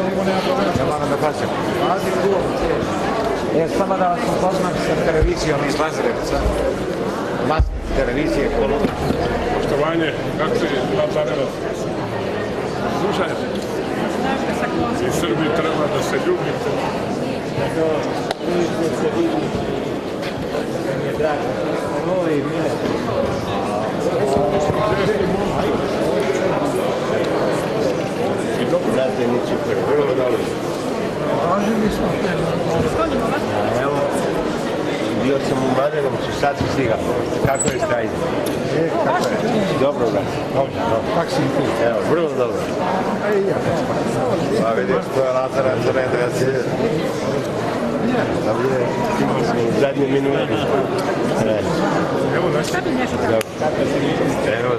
Ja moram da pazim. Samo da vas upoznam sa televizijom iz Lazarevca. Televizije Kolumba. Poštovanje, kako si Lazarevac? Slušaj, i Srbi treba da se ljubite. Znate, nići prvo dobro. Evo, bio sam u Mladenovcu, sad si stigao. Kako je stajno? Kako je? Dobro, da. Kako si ti? Evo, vrlo dobro. Pa vidiš, to je Lazarac za reda, ja se... Dobro je, stigli smo u zadnje minute. Evo, da što? Evo,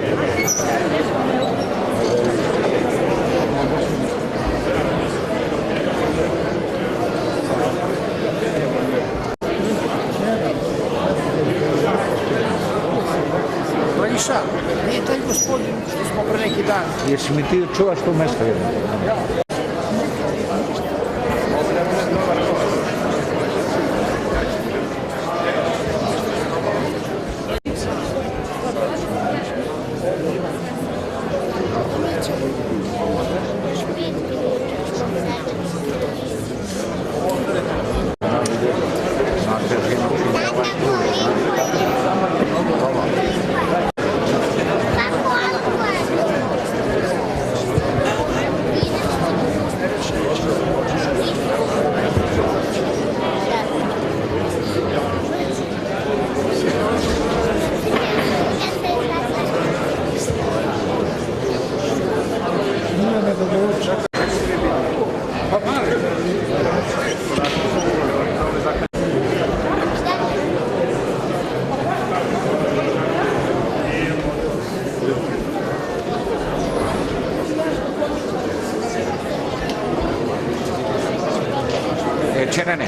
Iša, nije taj gospodin što smo pre neki dan. Jesi mi ti čuvaš to mesto jedno? Čerene.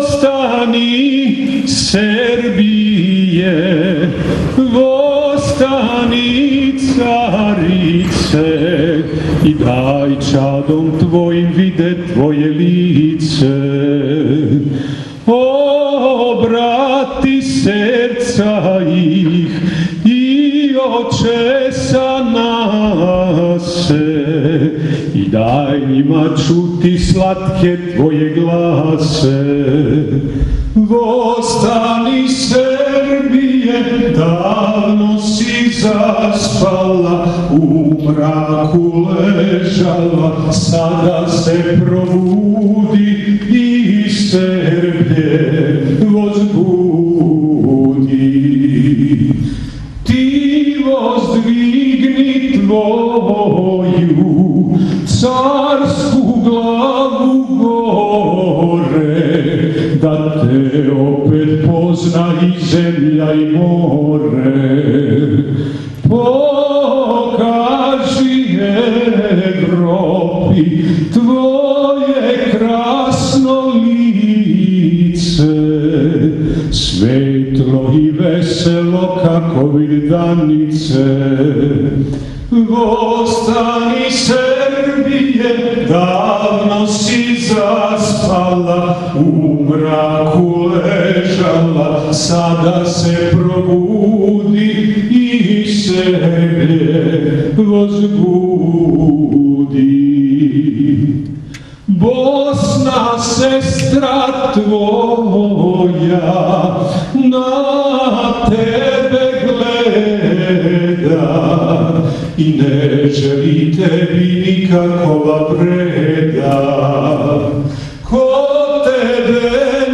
Vostani Srbije, vostani carice i daj čadom tvojim vide tvoje lice. Obrati srca ih i očesa nase i daj njima čuti slatke tvoje glase. Vostani Srbije, davno si zaspala, u mraku ležala, sada se probudi i Srbije vozbudi. Ti vozdvigni tvoju carsku glavu gore, da te opet pozna i zemlja i more. Pokaži Evropi tvoje krasno lice, svetlo i veselo kako vidanice. Vostani Srbije, davno si zaspala, u mraku ležala, sada se probudi i se Srbije возбуди. Bosna, sestra tvoja, na tebe gleda i ne želi tebi nikakova preda. Ko tebe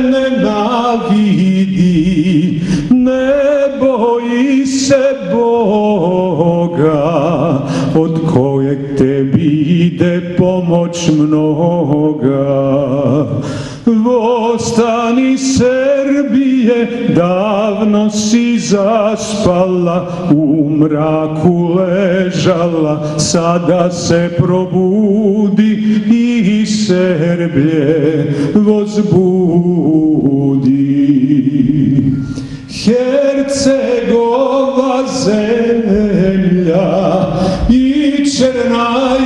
nenavidi, ne boji se Boga, od kojeg tebi ide pomoć mnoga. Vostani Srbije, davno si zaspala, u mraku ležala, sada se probudi i Srbije возбуди. Hercegova zemlja i Črna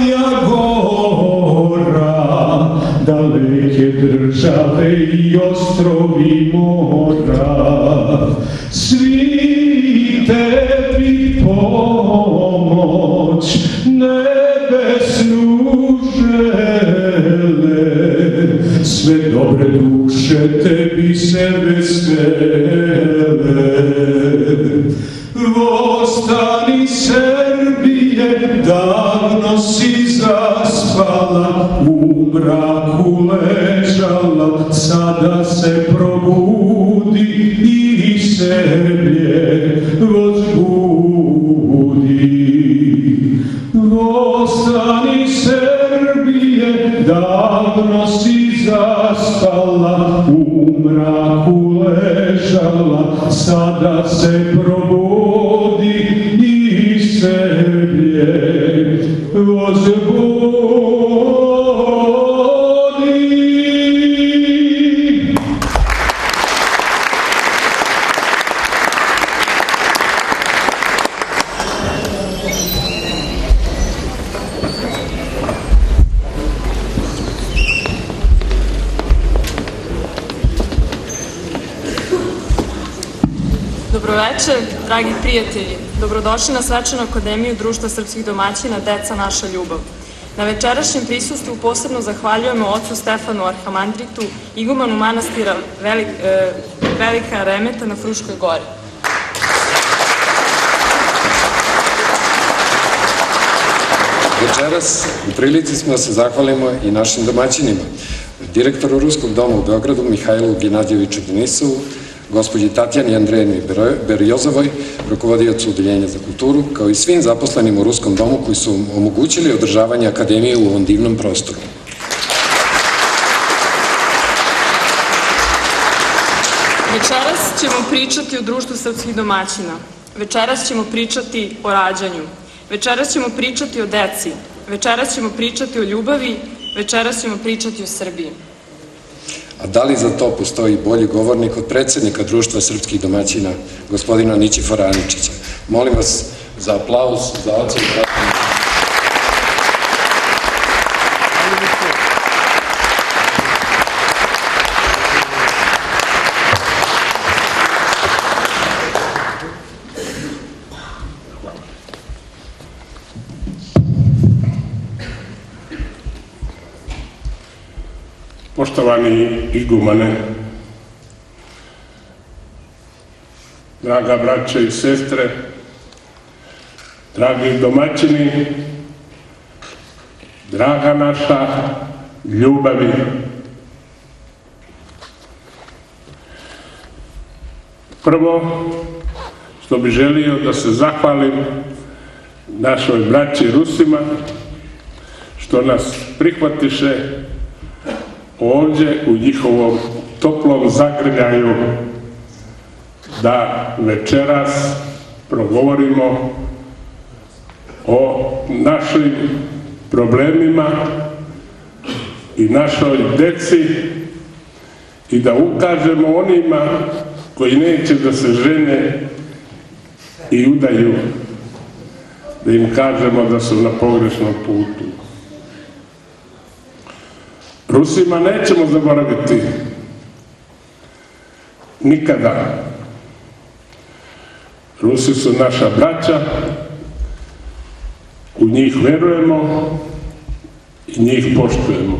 Gora, daleke države i ostrovi mora, svi tebi pomoć nebesnu žele, sve dobre duše tebi se vesele. Vostani Srbije, davno si zaspala, u mraku ležala, sada se probudi i Srbije возбуди. Vostani Srbije, davno si zaspala, u mraku ležala, sada se probudi i Srbije возбуди. Dobroveče, dragi prijatelji. Dobrodošli na Svečanu akademiju Društva srpskih domaćina Deca naša ljubav. Na večerašnjem prisustvu posebno zahvaljujemo ocu Stefanu Arhamandritu, igumanu manastira Velika Remeta na Fruškoj gori. Večeras u prilici smo da se zahvalimo i našim domaćinima, direktoru Ruskog doma u Beogradu Mihajlu Genadjeviću Denisovu, gospođi Tatjani Andrejevni Berjozovoj, rukovodiocu Udeljenja za kulturu, kao i svim zaposlenim u Ruskom domu koji su omogućili održavanje akademije u ovom divnom prostoru. Večeras ćemo pričati o Društvu srpskih domaćina. Večeras ćemo pričati o rađanju. Večeras ćemo pričati o deci. Večeras ćemo pričati o ljubavi. Večeras ćemo pričati o Srbiji. A da li za to postoji bolji govornik od predsjednika Društva srpskih domaćina, gospodina Ničifora Aničića? Molim vas za aplauz za oca i brata. Poštovani igumane, draga braće i sestre, dragi domaćini, draga naša ljubavi. Prvo što bih želio da se zahvalim našoj braći Rusima što nas prihvatiše ovdje u njihovom toplom zagrljaju da večeras progovorimo o našim problemima i našoj deci i da ukažemo onima koji neće da se žene i udaju, da im kažemo da su na pogrešnom putu. Rusima nećemo zaboraviti nikada. Rusi su naša braća, u njih verujemo i njih poštujemo.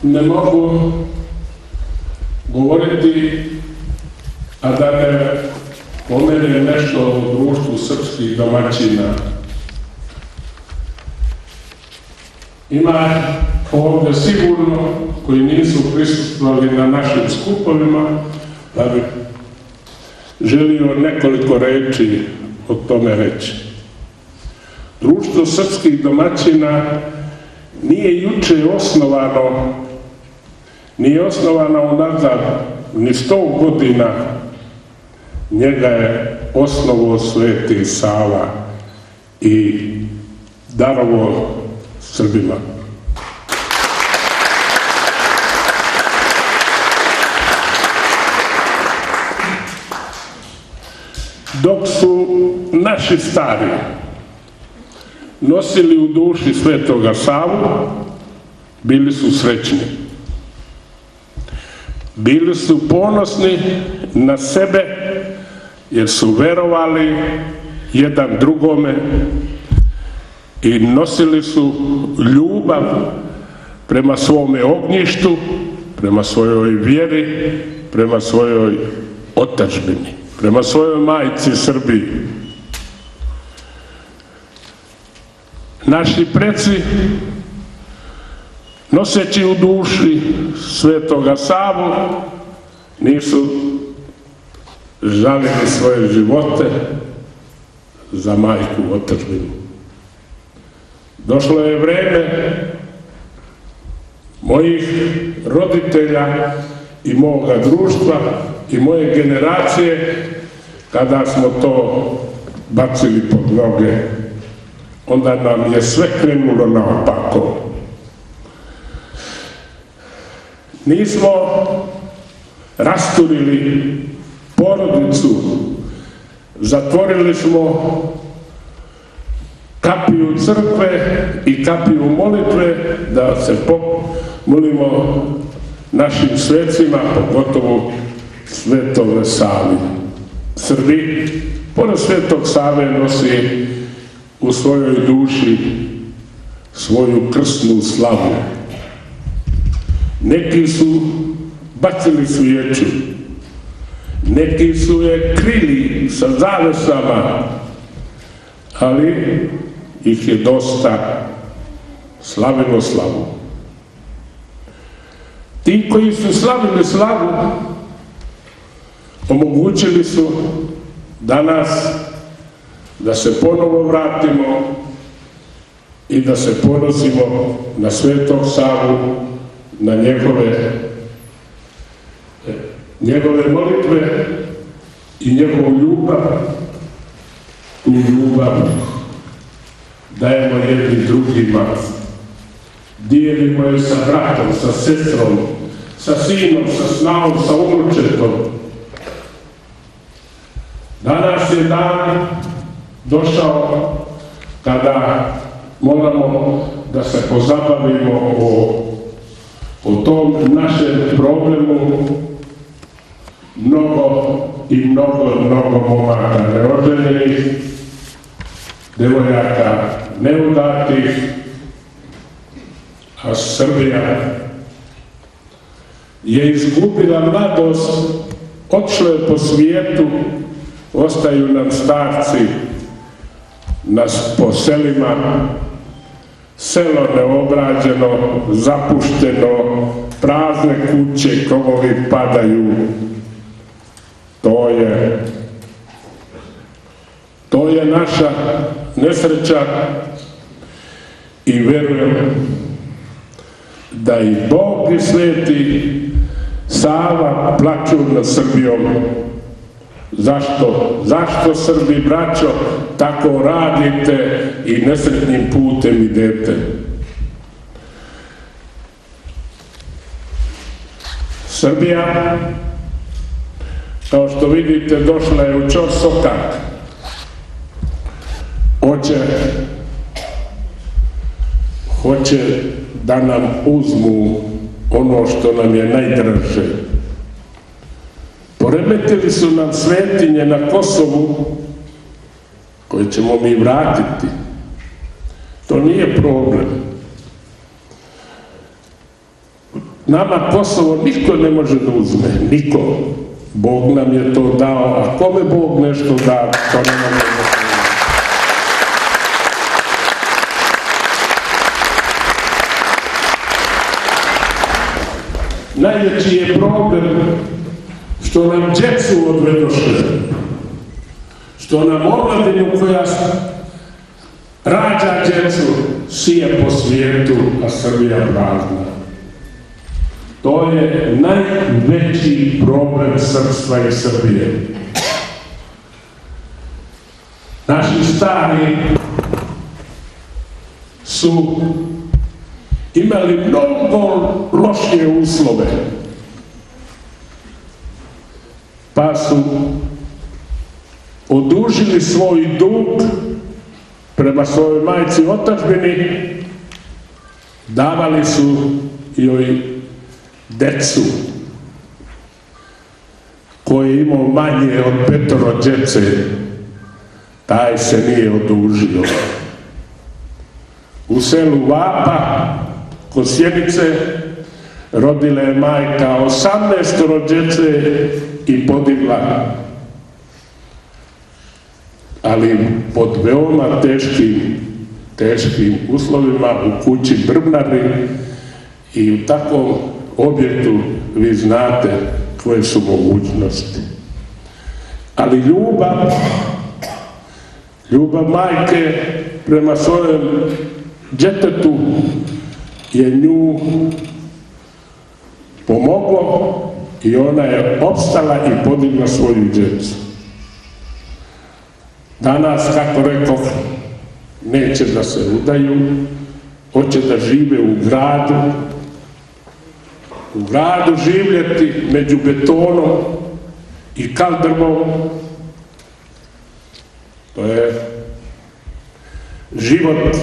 Ne mogu govoriti, a da ne pomenem nešto o društvu srpskih domaćina. Ima ovdje sigurno koji nisu prisustvovali na našim skupovima, pa bih želio nekoliko reči o tome reći. Društvo srpskih domaćina nije juče osnovano, nije osnovano unazad ni 100 godina, njega je osnovao Sveti Sava i darovao Srbima. Dok su naši stari nosili u duši Svetoga Savu, bili su srećni. Bili su ponosni na sebe jer su verovali jedan drugome i nosili su ljubav prema svome ognjištu, prema svojoj vjeri, prema svojoj otadžbini, prema svojoj majci Srbiji. Naši preci, noseći u duši Svetoga Savu, nisu žalili svoje živote za majku otadžbinu. Došlo je vreme mojih roditelja i moga društva i moje generacije kada smo to bacili pod noge. Onda nam je sve krenulo naopako. Nismo rasturili porodicu, zatvorili smo kapiju crkve i kapiju molitve da se molimo našim svecima, pogotovo Svetome Savi. Srbi, pored Svetog Save, nosi u svojoj duši svoju krsnu slavu. Neki su bacili svijeću, neki su je krili sa zavesama, ali ih je dosta slavilo slavu. Ti koji su slavili slavu omogućili su danas da se ponovo vratimo i da se ponosimo na Svetog Savu, na njegove molitve i njegovu ljubav. Tu ljubav dajemo jednim drugima, dijelimo je sa bratom, sa sestrom, sa sinom, sa snahom, sa unučetom. Danas je dan došao kada moramo da se pozabavimo o tom našem problemu. Mnogo momaka neoženjenih, devojaka neudatih, a Srbija je izgubila mladost, otišlo je po svijetu, ostaju nam starci po selima, selo neobrađeno, zapušteno, prazne kuće, krovovi padaju. To je naša nesreća i verujem da i Bog i Sveti Sava plaču nad Srbijom. Zašto Srbi, braćo, tako radite i nesretnim putem idete? Srbija, kao što vidite, došla je u ćorsokak. Hoće da nam uzmu ono što nam je najdraže. Poremetili su nam svetinje na Kosovu koje ćemo mi vratiti. To nije problem. Nama Kosovo niko ne može da uzme, niko. Bog nam je to dao, a kome Bog nešto da, to ne može da uzme. Najveći je problem što nam djecu odvedoše, što nam omladinu koja rađa djecu sije po svijetu, a Srbija prazna. To je najveći problem srpstva i Srbije. Naši stari su imali mnogo lošije uslove, pa su odužili svoj dug prema svojoj majci i otadžbini, davali su joj decu koji je imao manje od 5 djece, taj se nije odužio. U selu Vapa kod Sjenice rodila je majka 18 djece i podigla, ali pod veoma teškim uslovima u kući Brbnari, i u takvom objektu vi znate koje su mogućnosti. Ali ljubav majke prema svojem djetetu je nju pomoglo i ona je opstala i podigla svoju djecu. Danas, kako rekoh, neće da se udaju, hoće da žive u gradu živjeti među betonom i kaldrmom. To je život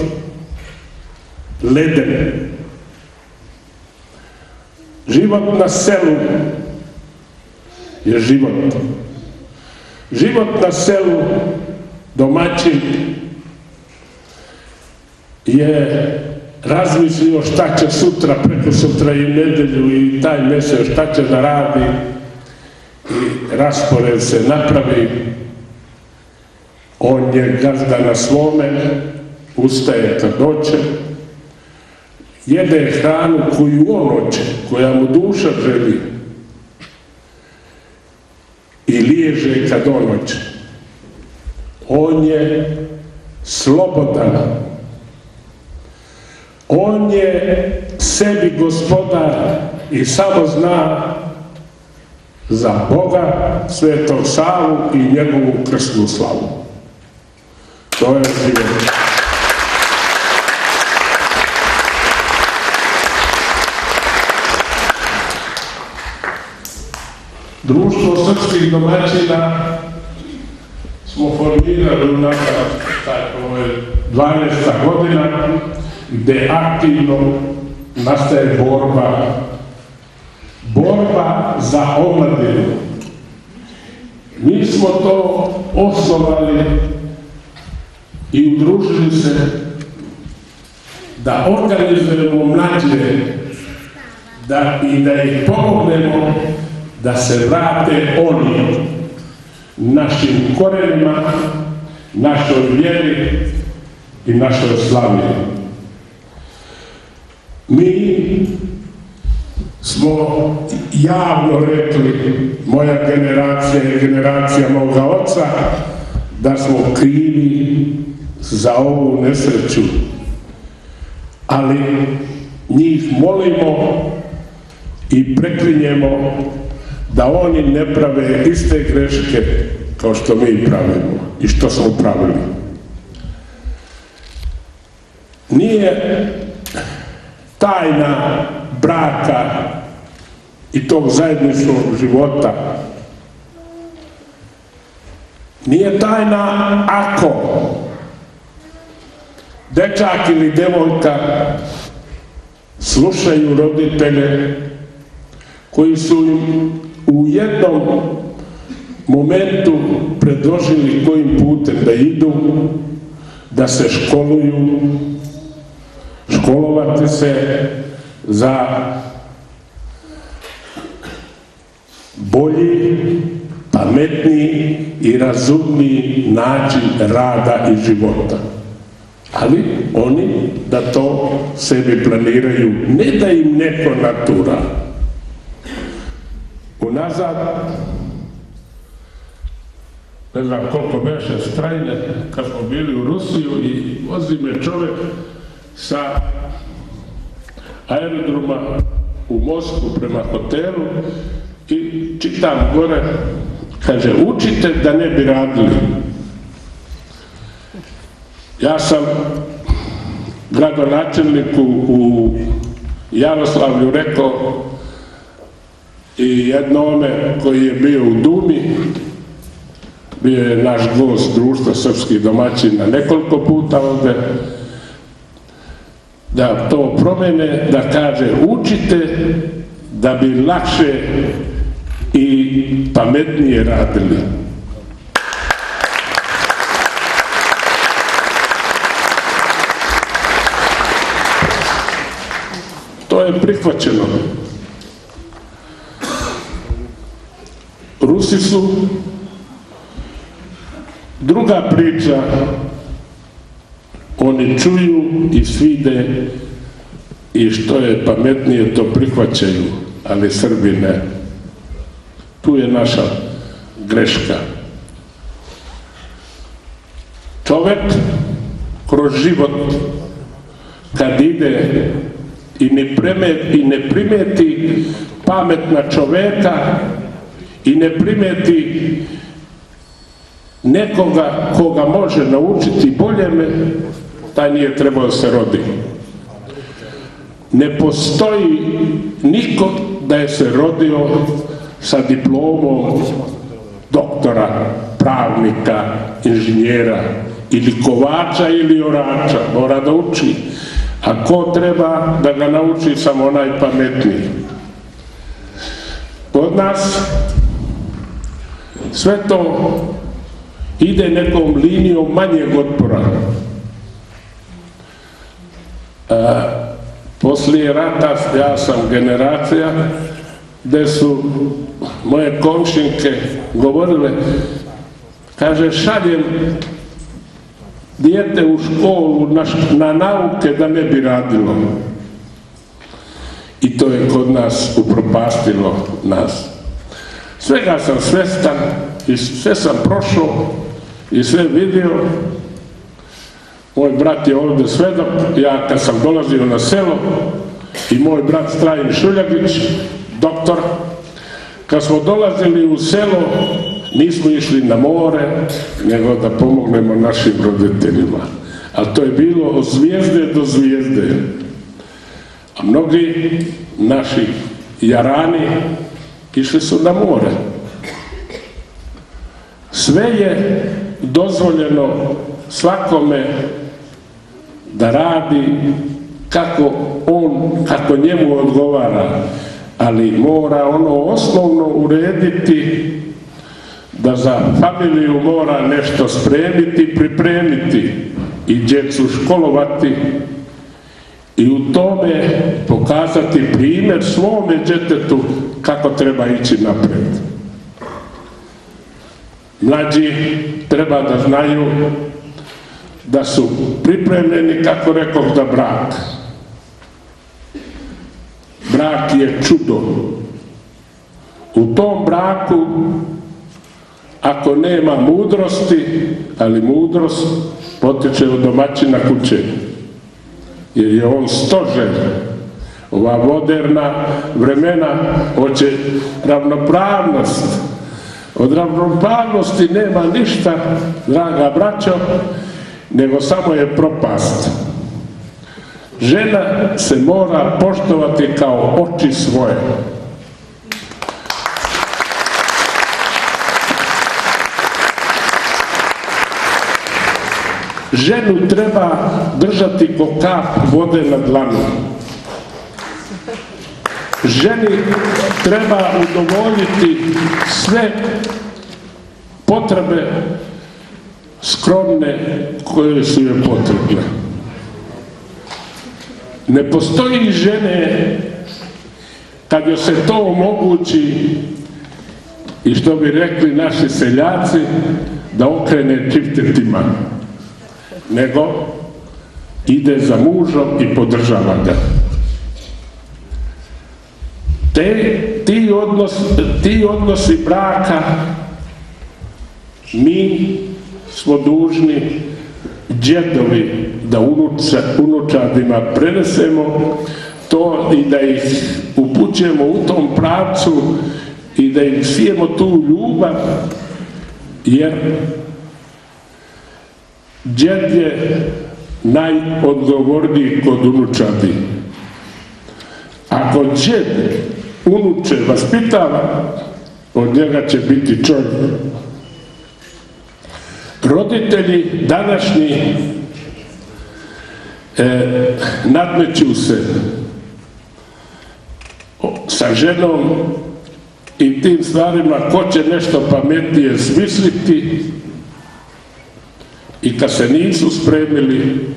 leden. Život na selu je život. Život na selu, domaćin, je razmislio šta će sutra, preko sutra i nedelju i taj mjesec šta će da radi, i raspored se napravi. On je gazda na svome, ustaje kad hoće, jede hranu koju on hoće, koja mu duša želi, i liježe kad on hoće. On je slobodan. On je sebi gospodar i samo zna za Boga, Svetog Savu i njegovu krsnu slavu. To je život. Društvo srpskih domaćina smo formirali u nakon 12. godina, gde aktivno nastaje borba za omladinu. Mi smo to osnovali i udružili se da organizujemo mlađe i da ih pomognemo da se vrate oni našim korenima, našoj vjeri i našoj slavi. Mi smo javno rekli, moja generacija i generacija moga oca, da smo krivi za ovu nesreću, ali njih molimo i preklinjemo da oni ne prave iste greške kao što mi pravimo i što smo pravili. Nije tajna braka i tog zajedničkog života, nije tajna ako dečak ili devojka slušaju roditelje koji su im u jednom momentu predložili kojim putem da idu, da se školuju, školovati se za bolji, pametniji i razumniji način rada i života. Ali oni da to sebi planiraju, ne da im neko natura. Unazad, ne znam koliko beše strajne, kad smo bili u Rusiju i vozi me čovjek sa aerodroma u Moskvu prema hotelu i čitam gore, kaže, učite da ne bi radili. Ja sam gradonačelniku u Jaroslavlju rekao i jednome koji je bio u Dumi, bio je naš gost Društva srpskih domaćina nekoliko puta ovdje, da to promene, da kaže, učite da bi lakše i pametnije radili. To je prihvaćeno. Rusi su druga priča, oni čuju i svide i što je pametnije to prihvaćaju, ali Srbi ne. Tu je naša greška. Čovjek kroz život kad ide i ne primeti pametna čovjeka i ne primeti nekoga koga može naučiti boljeme, taj nije trebao da se rodi. Ne postoji niko da je se rodio sa diplomom doktora, pravnika, inženjera ili kovača ili orača, mora da uči. A ko treba da ga nauči? Samo onaj pametniji. Kod nas sve to ide nekom linijom manjeg otpora. Poslije rata ja sam generacija gdje su moje komšinke govorile, kaže, šaljem dijete u školu na nauke da ne bi radilo. I to je kod nas upropastilo nas. Svega sam svestan i sve sam prošao i sve vidio. Moj brat je ovdje svedok, ja kad sam dolazio na selo i moj brat Strajin Šuljagić, doktor, kad smo dolazili u selo, nismo išli na more, nego da pomognemo našim roditeljima. Ali to je bilo od zvijezde do zvijezde. A mnogi naši jarani išli su na more. Sve je dozvoljeno svakome da radi kako njemu odgovara, ali mora ono osnovno urediti, da za familiju mora nešto spremiti, pripremiti i djecu školovati i u tome pokazati primjer svome djetetu kako treba ići napred. Mlađi treba da znaju da su pripremljeni, kako rekoh, za brak. Brak je čudo. U tom braku, ako nema mudrosti, ali mudrost potiče od domaćina kuće, jer je on stožer. Ova moderna vremena hoće ravnopravnost. Od ravnopravnosti nema ništa, draga braćo, nego samo je propast. Žena se mora poštovati kao oči svoje. Ženu treba držati ko kap vode na dlanu. ženi treba udovoljiti sve potrebe skromne koje su joj potrebne. Ne postoji žene kad joj se to omogući i što bi rekli naši seljaci da okrene čiftetima, nego ide za mužom i podržava ga. Ti odnosi braka mi smo dužni djedovi da unučadima prenesemo to i da ih upućujemo u tom pravcu i da im sijemo tu ljubav, jer djed je najodgovorniji kod unučadi. Ako djed unuče vaspitava, od njega će biti čovjek. Roditelji današnji nadmeću se sa ženom i tim stvarima ko će nešto pametnije smisliti, i kad se nisu spremili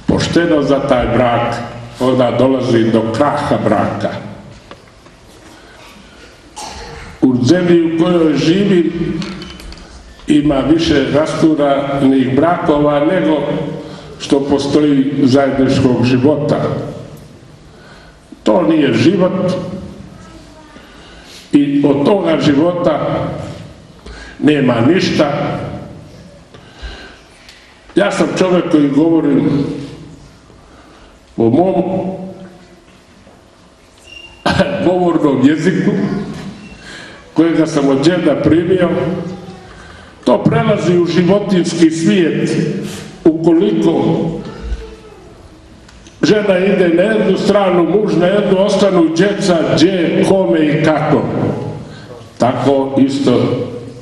pošteno za taj brak, onda dolazi do kraha braka. U zemlji u kojoj živim ima više rasturanih brakova nego što postoji zajedničkog života. To nije život i od toga života nema ništa. Ja sam čovjek koji govorim po mom govornom jeziku kojega sam od djeda primio. To prelazi u životinjski svijet ukoliko žena ide na jednu stranu, muž na jednu, ostanu djeca gdje, kome i kako. Tako isto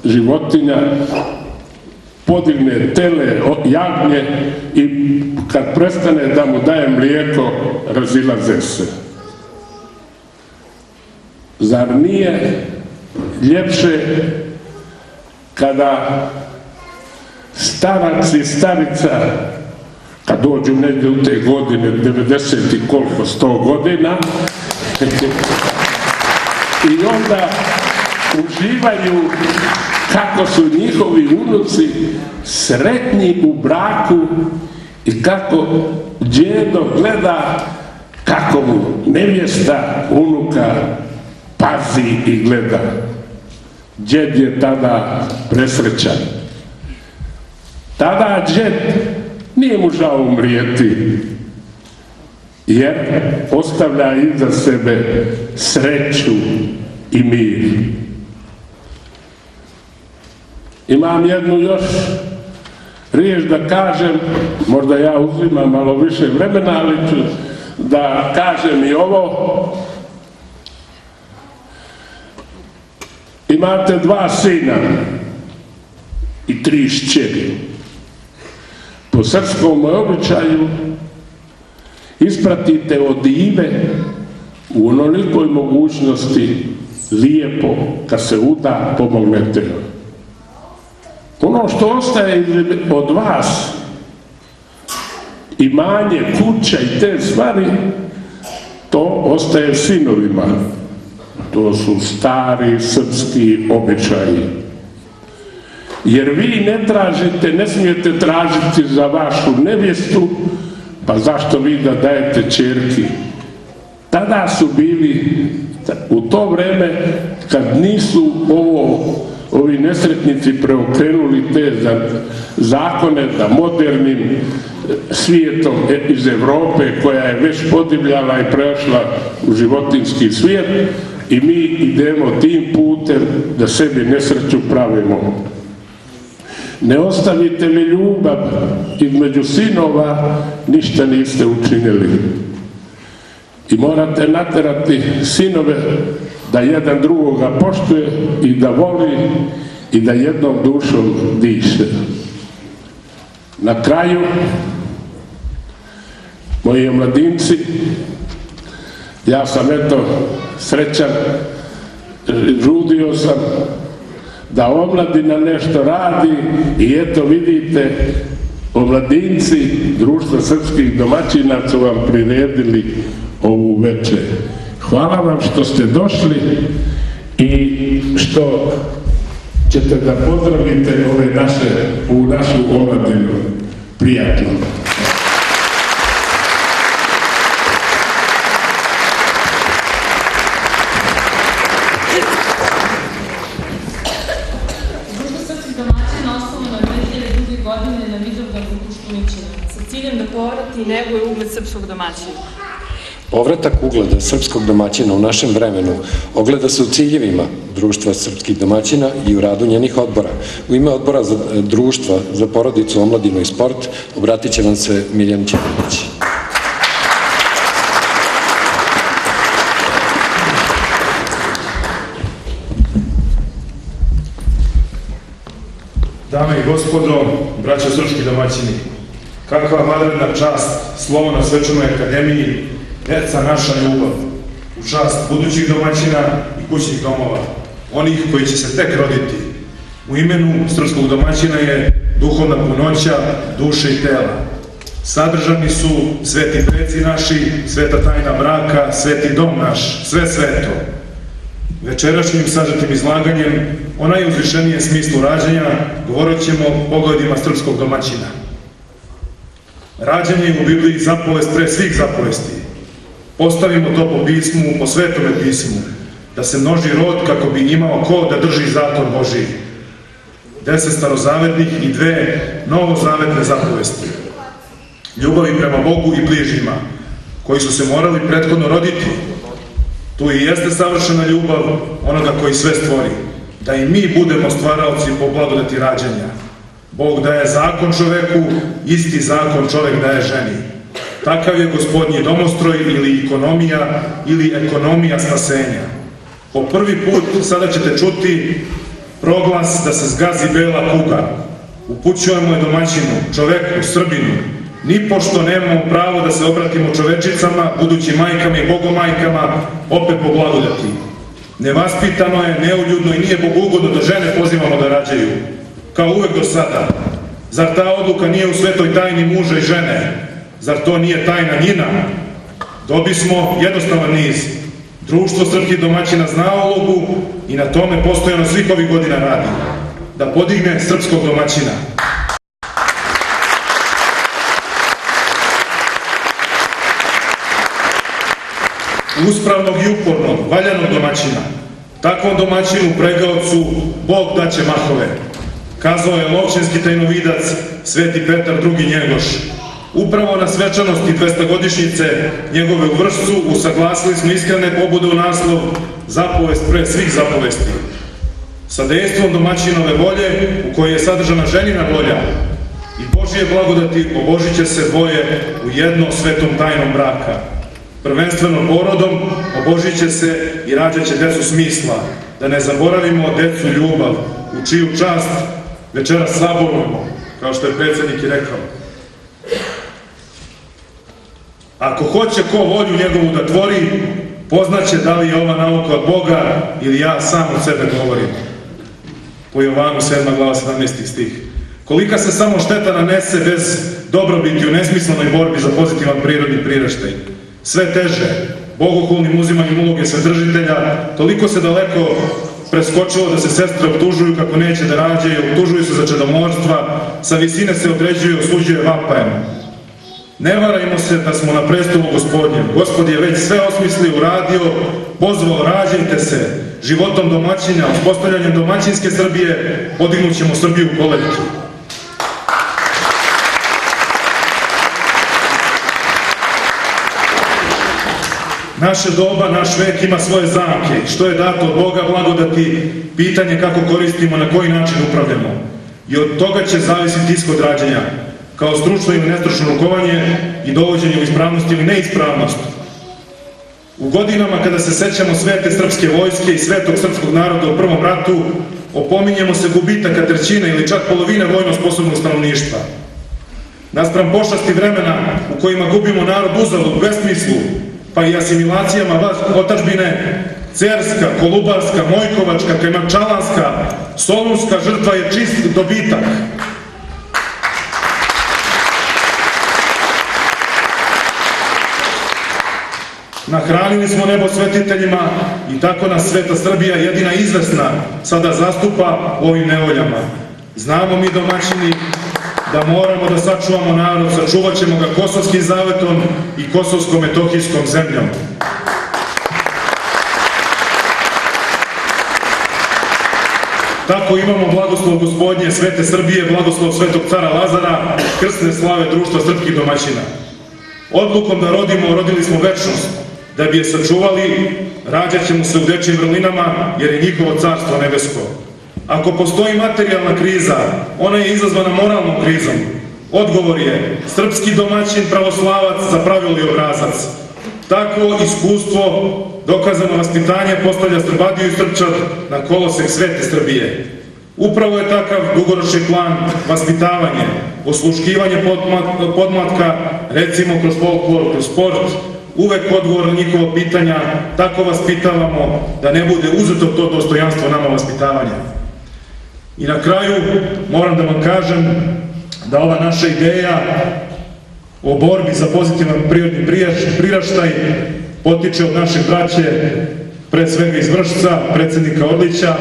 životinja podigne tele, jagnje i kad prestane da mu daje mlijeko, razilaze se. Zar nije ljepše kada starac i starica, kad dođu negdje u te godine, 90 i koliko, 100 godina, i onda uživaju kako su njihovi unuci sretni u braku i kako djedo gleda kako mu nevjesta unuka pazi i gleda. Djed je tada presrećan. Tada djed nije mu žao umrijeti, jer ostavlja iza sebe sreću i mir. Imam jednu još riječ da kažem, možda ja uzimam malo više vremena, ali ću da kažem i ovo. Imate 2 sina i 3 kćeri. Po srpskom običaju ispratite od Ive u onolikoj mogućnosti lijepo, kad se uda, pomognete joj. Ono što ostaje od vas, imanje, kuća i te stvari, to ostaje sinovima. To su stari srpski običaji. Jer vi ne tražite, ne smijete tražiti za vašu nevjestu, pa zašto vi da dajete ćerki? Tada su bili, u to vreme, kad nisu ovi nesretnici preokrenuli te zakone da modernim svijetom iz Evrope, koja je već podivljala i prešla u životinjski svijet, i mi idemo tim putem da sebi nesreću pravimo. Ne ostavite li ljubav između sinova, ništa niste učinili. I morate naterati sinove da jedan drugoga poštuje i da voli i da jednom dušom diše. Na kraju, moji mladinci, Ja sam eto srećan, žudio sam da omladina nešto radi i eto vidite, omladinci Društva srpskih domaćina su vam priredili ovu večer. Hvala vam što ste došli i što ćete da pozdravite u našu omladinu prijatno. Društvo srpskih domaćina osnovano 2002. godine na Vidovdanu u Koštuničinu sa ciljem da povrati i neguje ugled srpskog domaćina. Povratak ugleda srpskog domaćina u našem vremenu ogleda se u ciljevima Društva srpskih domaćina i u radu njenih odbora. U ime odbora za Društva za porodicu, omladinu i sport obratit će vam se Miljan Ćedović. Dame i gospodo, braćo srpski domaćini, kakva vanredna čast, slovo na Svečanoj akademiji, deca naša ljubav, u čast budućih domaćina i kućnih domova, onih koji će se tek roditi. U imenu srpskog domaćina je duhovna punoća duše i tela. Sadržani su sveti preci naši, sveta tajna braka, sveti dom naš, sve sveto. Večerašnjim sažetim izlaganjem o najuzvišenijem smislu rađanja govorit ćemo o pogledima srpskog domaćina. Rađanje je u Bibliji zapovest pre svih zapovesti. Postavimo to po pismu, po svetome pismu, da se množi rod kako bi imao ko da drži zakon Božiji. 10 starozavetnih i 2 novozavetne zapovesti. Ljubavi prema Bogu i bližnjima, koji su se morali prethodno roditi. Tu i jeste savršena ljubav onoga koji sve stvori, da i mi budemo stvaraoci po blagodati rađanja. Bog daje zakon čoveku, isti zakon čovek daje ženi. Takav je gospodnji domostroj ili ekonomija spasenja. Po prvi put sada ćete čuti proglas da se zgazi bela kuga. Upućujemo je domaćinu, čoveku, Srbinu. Nipošto nemamo pravo da se obratimo čovečicama, budućim majkama i bogomajkama, opet po blagodati. Nevaspitano je, neuljudno i nije bogugodno da žene pozivamo da rađaju. Kao uvek do sada. Zar ta odluka nije u svetoj tajni muža i žene? Zar to nije tajna njina? Dobismo jednostavan niz. Društvo srpskih domaćina zna ulogu i na tome postojano svih ovih godina radi. Da podigne srpskog domaćina. Uspravnog i upornog, valjanog domaćina. Takvom domaćinu, pregaocu, Bog daće mahove. Kazao je lovčinski tajnovidac Sveti Petar II. Njegoš. Upravo na svečanosti 200-godišnjice njegove u Vršcu usaglasili smo iskrene pobude u naslov Zapovest pre svih zapovesti. Sa dejstvom domaćinove volje u kojoj je sadržana ženina volja i Božije blagodati obožit će se dvoje u jedno svetom tajnom braka. Prvenstveno porodom obožit će se i rađat će decu smisla, da ne zaboravimo decu ljubav, u čiju čast večeras saborujemo, kao što je predsjednik i rekao. Ako hoće ko volju njegovu da tvori, poznaće da li je ova nauka od Boga ili ja sam od sebe govorim. Po Jovanu 7. glava 17. stih. Kolika se samo šteta nanese bez dobrobiti u nesmislenoj borbi za pozitivan prirodni priraštaj. Sve teže, bogohulnim uzimanjem uloge svedržitelja, toliko se daleko preskočilo da se sestre optužuju kako neće da rađaju, optužuju se za čedomorstva, sa visine se određuje i osuđuje vapajem. Ne varajmo se da smo na prestolu Gospodnjem. Gospod je već sve osmislio, uradio, pozvao, rađajte se. Životom domaćina, uspostavljanjem domaćinske Srbije, podignut ćemo Srbiju u kolevki. Naše doba, naš vek ima svoje zamke. Što je dato od Boga blagodati, pitanje kako koristimo, na koji način upravljamo. I od toga će zavisiti ishod rađanja, kao stručno ili nestručno rukovanje i dovođenje u ispravnost ili neispravnost. U godinama kada se sećamo svete srpske vojske i svetog srpskog naroda u Prvom ratu, opominjemo se gubitaka trećine ili čak polovine vojno sposobnog stanovništva. Naspram pošasti vremena u kojima gubimo narod uzalud, u besmislu, pa i asimilacijama otadžbine, Cerska, Kolubarska, Mojkovačka, Kajmakčalanska, Solunska žrtva je čist dobitak. Nahranili smo nebo svetiteljima i tako nas sveta Srbija, jedina izvesna, sada zastupa u ovim nevoljama. Znamo mi domaćini da moramo da sačuvamo narod, sačuvat ćemo ga Kosovskim zavetom i Kosovsko-metohijskom zemljom. Tako imamo blagoslov Gospodnje svete Srbije, blagoslov svetog cara Lazara, krsne slave društva srpskih domaćina. Odlukom da rodimo, rodili smo večnost. Da bi je sačuvali, rađat ćemo se u dečijim vrlinama, jer je njihovo carstvo nebesko. Ako postoji materijalna kriza, ona je izazvana moralnom krizom. Odgovor je srpski domaćin pravoslavac za pravilo i obrazac. Takvo iskustvo, dokazano vaspitanje postavlja Srbadiju i Srpčar na kolosek svete Srbije. Upravo je takav dugoročni plan vaspitavanje, osluškivanje podmlatka, recimo kroz folklor, kroz sport, uvek odgovor na njihovo pitanja, tako vaspitavamo da ne bude uzeto to dostojanstvo nama vaspitavanja. I na kraju moram da vam kažem da ova naša ideja o borbi za pozitivan prirodni priraštaj potiče od našeg braće, pre svega iz Vršca, predsednika Orlića,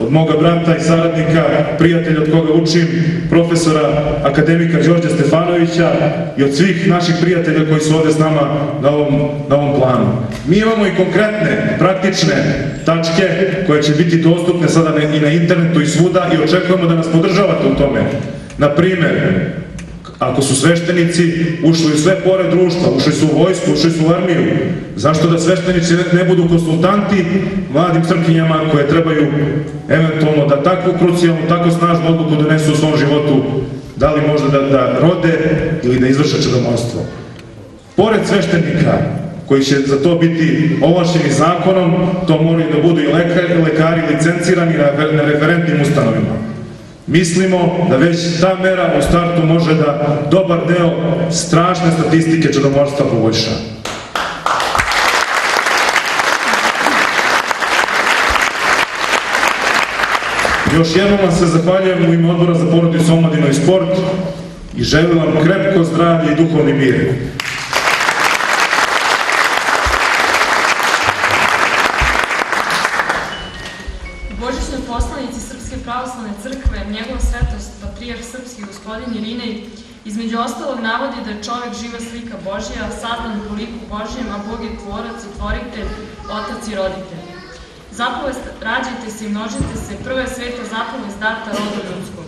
od moga brata i saradnika, prijatelja od koga učim, profesora akademika Đorđa Stefanovića i od svih naših prijatelja koji su ovde s nama na ovom planu. Mi imamo i konkretne, praktične tačke koje će biti dostupne sada i na internetu i svuda i očekujemo da nas podržavate u tome. Na primer, ako su sveštenici ušli u sve pore društva, ušli su u vojsku, ušli su u armiju, zašto da sveštenici ne budu konsultanti mladim crkvinjama koje trebaju eventualno da takvu krucijalnu, tako snažnu odluku donesu u svom životu, da li možda da rode ili da izvrše čedomorstvo. Pored sveštenika, koji će za to biti ovlašćeni zakonom, to moraju da budu i lekari licencirani na referentnim ustanovima. Mislimo da već ta mera u startu može da dobar deo strašne statistike čedomorstva poboljša. Još jednom vam se zahvaljujem u ime Odbora za porodicu, omladinu i sport i želim vam krepko zdravlje i duhovni mir. Božićnoj poslanici Srpske pravoslavne crkve, njegov svetost, patrijarh srpski gospodin Irinej, između ostalog navodi da je čovek živa slika Božja, sazdan po liku Božjem, a Bog je tvorac i tvoritelj, otac i roditelj. Zapovest rađajte se i množite se, prva je sveta zapovest data rodu ljudskom,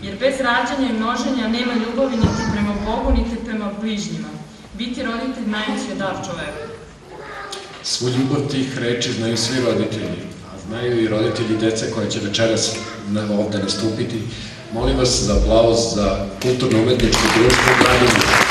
jer bez rađanja i množenja nema ljubavi niti prema Bogu, niti prema bližnjima. Biti roditelj najveći je dar čoveku. Svu ljubav tih reči znaju svi roditelji, a znaju i roditelji dece koje će večeras ovde nastupiti. Molim vas za aplauz za kulturno-umetničko društvo Branimir.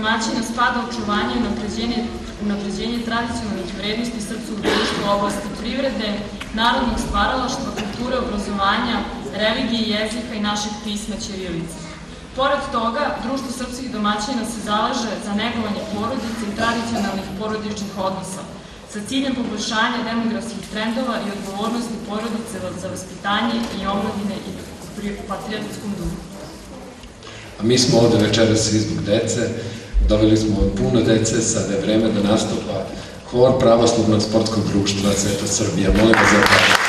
domaćina spada očuvanje i unapređenje tradicionalnih vrednosti srpskog društva u oblasti privrede, narodnog stvaralaštva, kulture, obrazovanja, religije, jezika i našeg pisma ćirilice. Pored toga, Društvo srpskih domaćina se zalaže za negovanje porodice i tradicionalnih porodičnih odnosa, sa ciljem poboljšanja demografskih trendova i odgovornosti porodice za vaspitanje i omladine i u patriotskom duhu. A mi smo ovde večeras i zbog dece, doveli smo puno dece, sada je vreme da nastupa hor pravoslavnog sportskog društva Sveta Srbija. Molim vas za aplauz.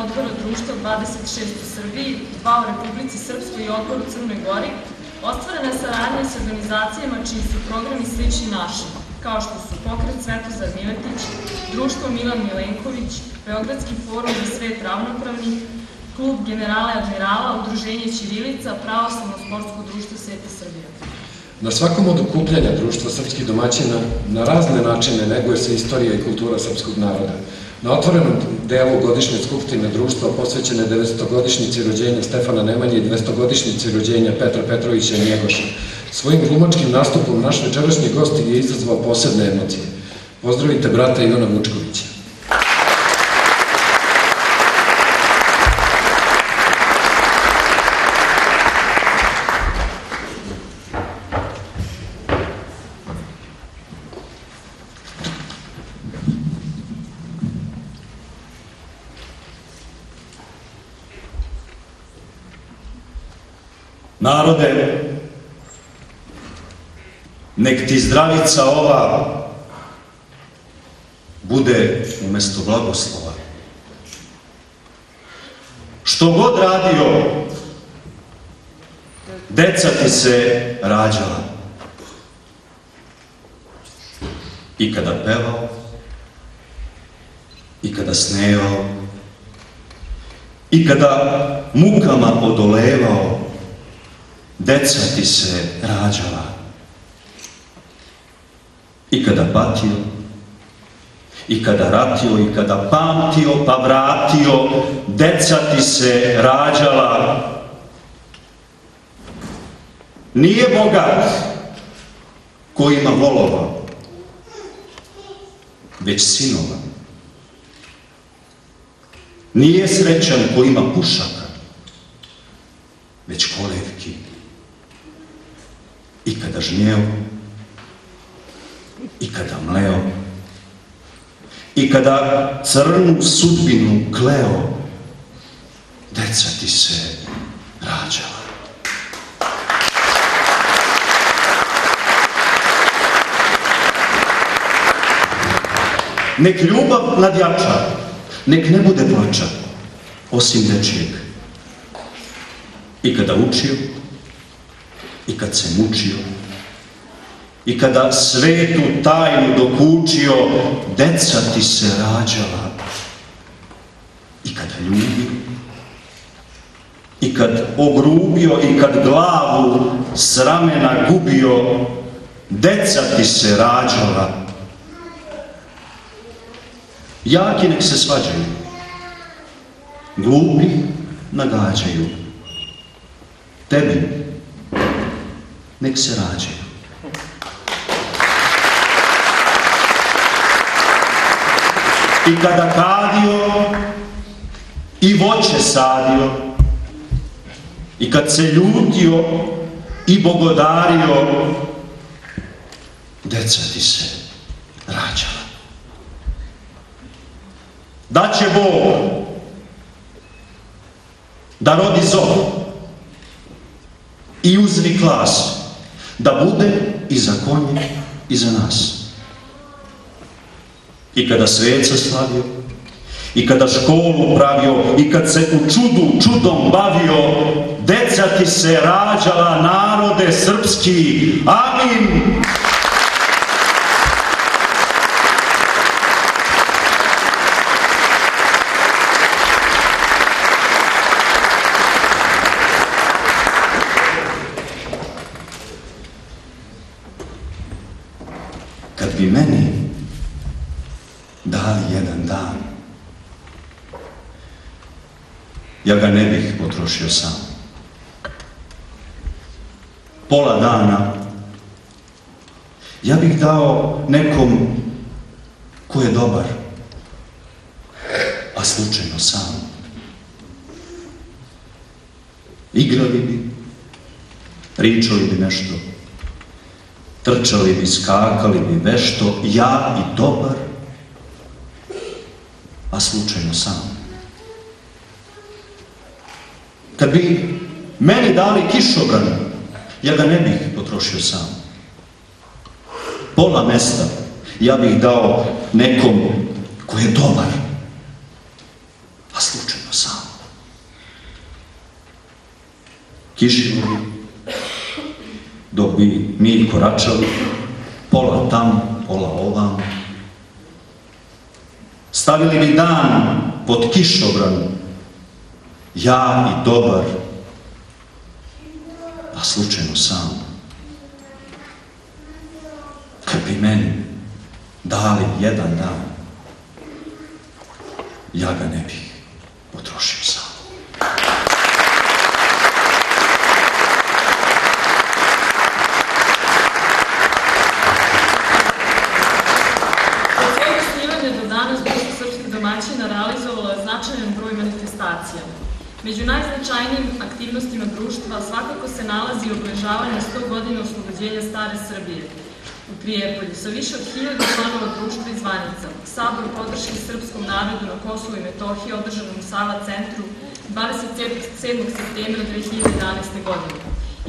odbora društva 26 u Srbiji, 2 u Republici Srpskoj i odbor u Crnoj Gori, ostvarena je saradnja s organizacijama čiji su programi slični našim, kao što su Pokret Svetozar Miletić, Društvo Milan Milenković, Beogradski forum za svet ravnopravnih, Klub generala i admirala, Udruženje Ćirilica, Pravoslavno sportsko društvo Sveta Srbija. Na svakom od okupljanja društva srpskih domaćina na razne načine neguje se istorija i kultura srpskog naroda. Na otvorenom delu godišnje skupštine društva posvećene 900-godišnjici rođenja Stefana Nemanje i 200-godišnjici rođenja Petra Petrovića Njegoša, svojim glumačkim nastupom naš večerašnji gost je izazvao posebne emocije. Pozdravite brata Ivana Vučkovića. Narode, nek ti zdravica ova bude umjesto blagoslova. Što god radio, deca ti se rađala. I kada pevao, i kada snevao, i kada mukama odolevao, deca ti se rađala. I kada patio, i kada ratio, i kada pamtio pa vratio, deca ti se rađala. Nije bogat ko ima volova, već sinova. Nije srećan ko ima pušaka, već kolevki. I kada žnjeo, i kada mleo, i kada crnu sudbinu kleo, deca ti se rađala. Nek ljubav nadjača, nek ne bude plača, osim dečijeg. I kada učio, i kad se mučio, i kada svetu tajnu dokučio, deca ti se rađala. I kada ljubio, i kad ogrubio, i kad glavu s ramena gubio, deca ti se rađala. Jaki nek se svađaju, glupi nagađaju, tebi nek se rađaju. I kada kadio i voće sadio, i kad se ljutio i bogodario, deca ti se rađala. Da će Bog da rodi zov i uzvik glas, da bude i za konje i za nas. I kada sveca slavio, i kada školu pravio, i kad se u čudom bavio, deca ti se rađala, narode srpski. Amin! Kad bi meni dali jedan dan, ja ga ne bih potrošio sam. Pola dana ja bih dao nekom ko je dobar, a slučajno sam. Igrali bi, pričali bi nešto, trčali bi, skakali bi vešto, ja i dobar, a slučajno sam. Kad bi meni dali kišobran, ja ga ne bih potrošio sam. Pola mesta ja bih dao nekom ko je dobar, a slučajno sam. Kišilo bi, dok bi mi koračali, pola tam, pola ovam. Stavili bi dan pod kišobran, ja i dobar, a slučajno sam. Kad bi meni dali jedan dan, ja ga ne bih potrošio sam. Od svog osnivanja do danas Društvo srpskih domaćina realizovalo je značajan broj manifestacija. Među najznačajnijim aktivnostima društva svakako se nalazi obeležavanje 100 godina oslobođenja stare Srbije u Prijepolju sa više od 1000 članova društva i zvanica, sabor podrške srpskom narodu na Kosovu i Metohiji održanom u Sava centru 27. septembra 2011. godine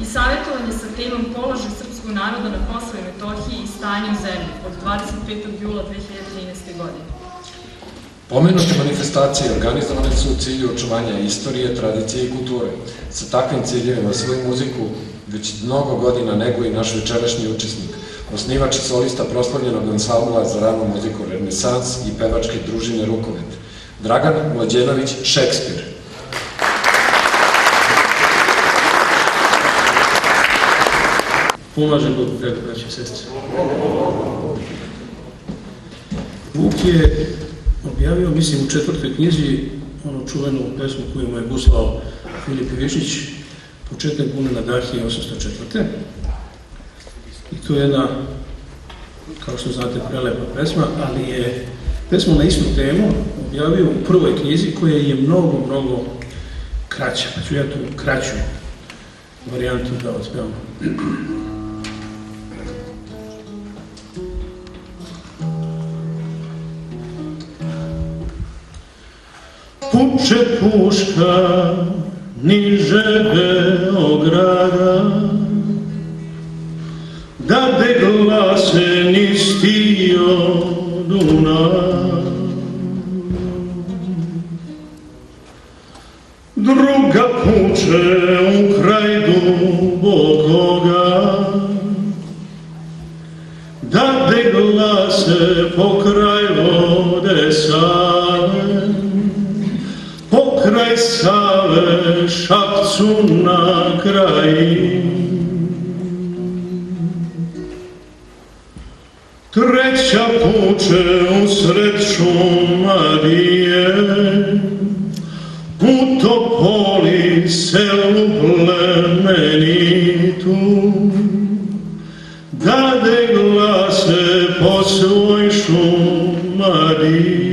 i savjetovanje sa temom položaj srpskog naroda na Kosovu i Metohiji i stanje u zemlji od 25. jula 2013. godine. Pomenute manifestacije organizovane su u cilju očuvanja istorije, tradicije i kulture. Sa takvim ciljevima svoju muziku već mnogo godina neguje i naš večerašnji učesnik, osnivač i solista proslavljenog ansambla za ranu muziku Renesans i pevačke družine Rukovet, Dragan Mlađenović Šekspir. Pomaže Bog, drago braće i sestre. Vuk je objavio, mislim, u 4. knjizi onu čuvenu pesmu koju mu je guslao Filip Ivišić, Početak bune na Dahiji 804. I to je jedna, kao što znate, prelepa pesma, ali je pesmu na istu temu objavio u prvoj knjizi koja je mnogo, mnogo kraća, pa ću ja tu kraću varijantu da odspevam. Puče puška niže Beograda, dade glase nistio Dunav. Druga puče u kraj dubokoga, dade glase po kraj vode Save, pokraj Save, Šapcu na kraji. Treća puče usred Šumadije, u Topoli selu plemenitu, dade glase po svoj Šumadiji.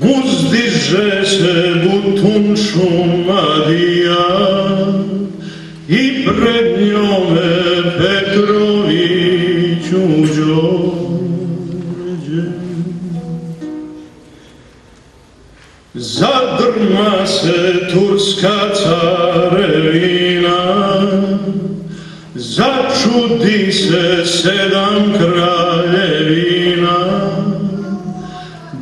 Uzdiže se Butun Šumadija i pred njome Petroviću Đorđe. Zadrma se turska carevina, začudi se 7 kraljevina,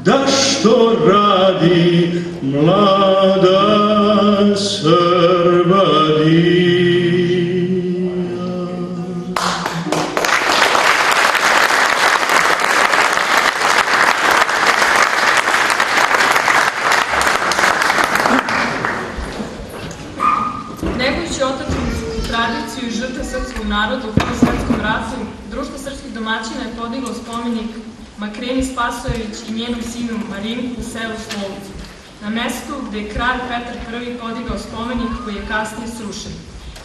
da što radi mlada Srbadija. Negujući otadžbinsku tradiciju i žrtve srpskog naroda u Prvom svetskom ratu, Društvo srpskih domaćina je podiglo spomenik Makreni Spasojević i njenom sinu Marinku u selu Slovicu, na mestu gde je kralj Petar I podigao spomenik koji je kasnije srušen.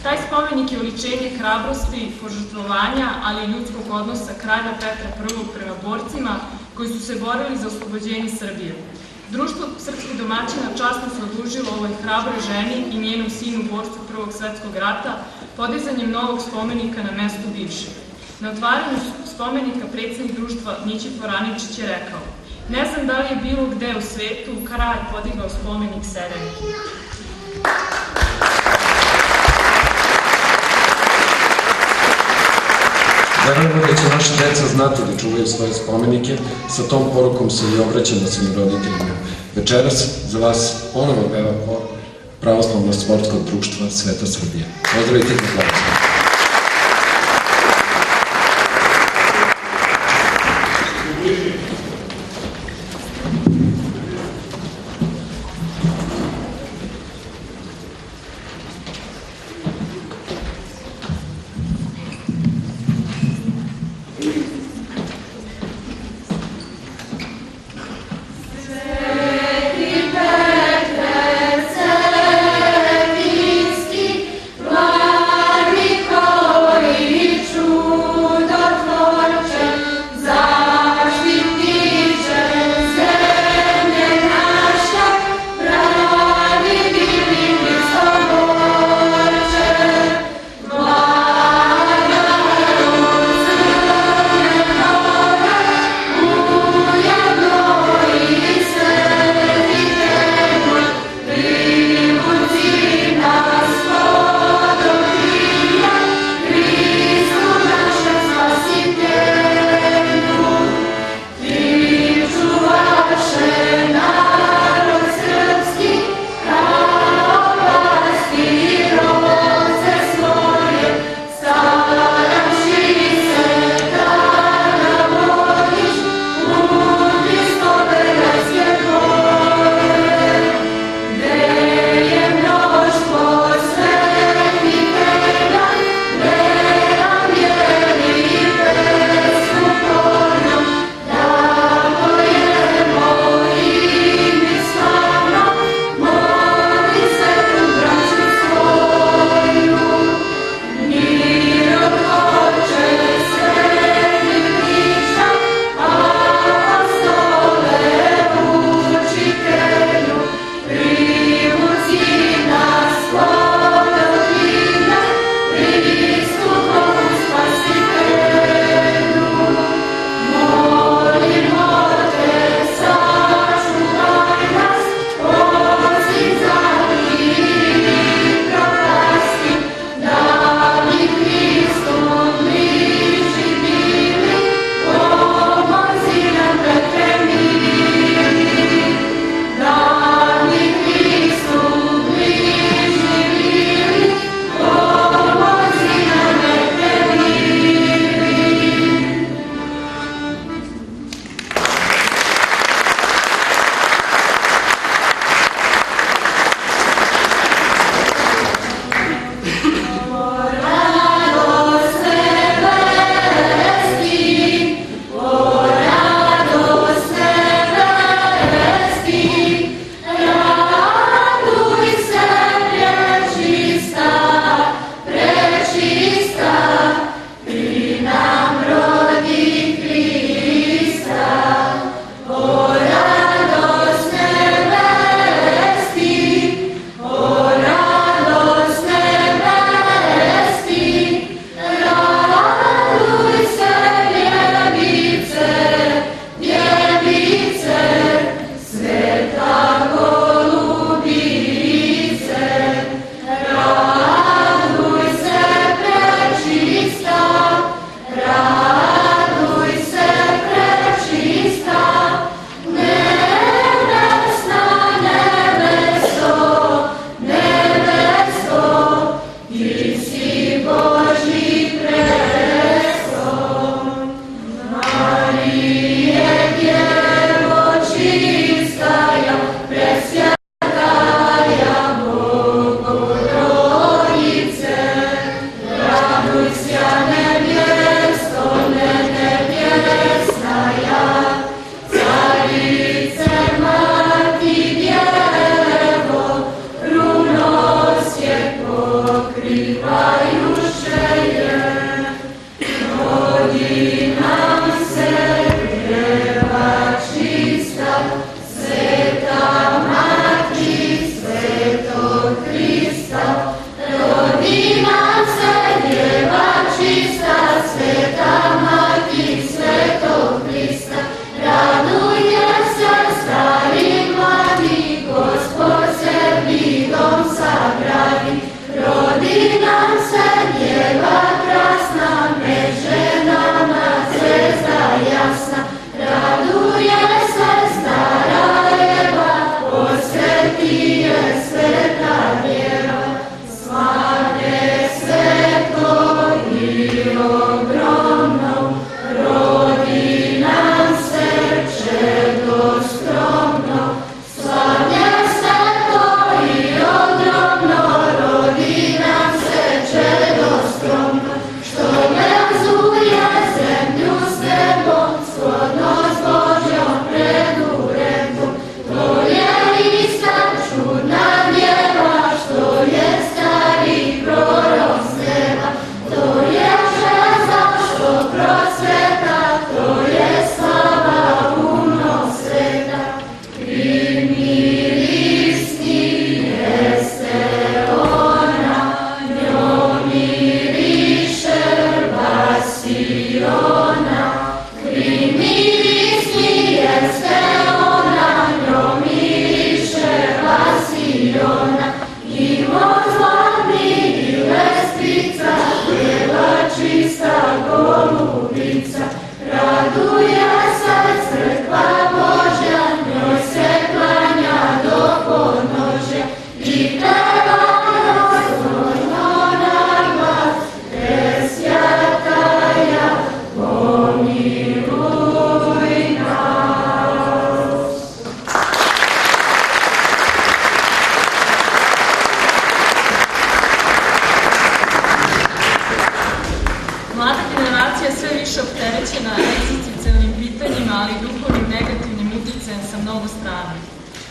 Taj spomenik je oličenje hrabrosti, požrtvovanja, ali i ljudskog odnosa kralja Petra I prema borcima koji su se borili za oslobođenje Srbije. Društvo srpskih domaćina časno se odužilo ovoj hrabroj ženi i njenom sinu borcu Prvog svetskog rata podizanjem novog spomenika na mestu bivšeg. Na otvaranju spomenika predsjednik društva Nićifor Aničić je rekao: "Ne znam da li je bilo gde u svetu kralj podigao spomenik Serenki." Verujemo da će naša deca znati da čuvaju svoje spomenike, sa tom porukom se i obraćamo svim roditeljima. Večeras za vas ponovo peva Pravoslavno sportsko društvo Sveta Srbije. Pozdravite ih na plaću.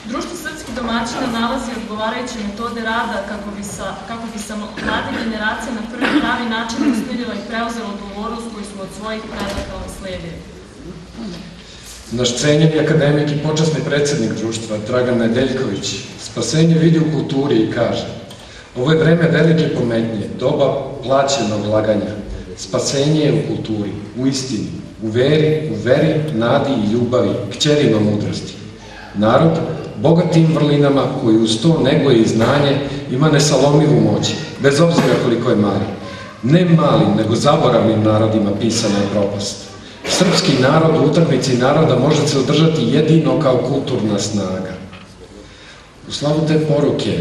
Društvo srpskih domaćina nalazi odgovarajuće metode rada kako bi sa mlade generacije na prvi pravi način usmjerila i preuzela odgovornost koju smo od svojih predaka nasledili. Naš cenjeni akademik i počasni predsjednik društva, Dragan Nedeljković, spasenje vidi u kulturi i kaže: ovo je vreme velike pometnje, doba plaćenog laganja. Spasenje je u kulturi, u istini, u veri, nadi i ljubavi, kćerima mudrosti. Narod, bogatim vrlinama koji uz to neguje i znanje, ima nesalomivu moć, bez obzira koliko je mali. Ne malim, nego zaboravnim narodima pisana je propast. Srpski narod u utakmici naroda može se održati jedino kao kulturna snaga. U slavu te poruke,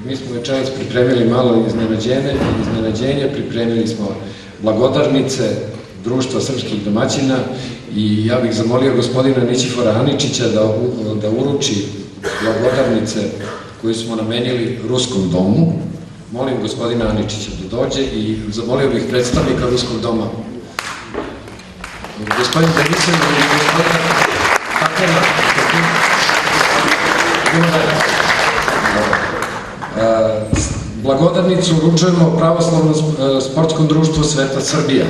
mi smo večeras pripremili malo iznenađenje, pripremili smo blagodarnice Društva srpskih domaćina i ja bih zamolio gospodina Nićifora Aničića da uruči blagodarnice koje smo namenili Ruskom domu. Molim gospodina Aničića da dođe i zamolio bih predstavnika Ruskog doma. Gospodin Denisev i gospodin Tatjana. Blagodarnicu uručujemo Pravoslavnom sportskom društvu Sveta Srbija.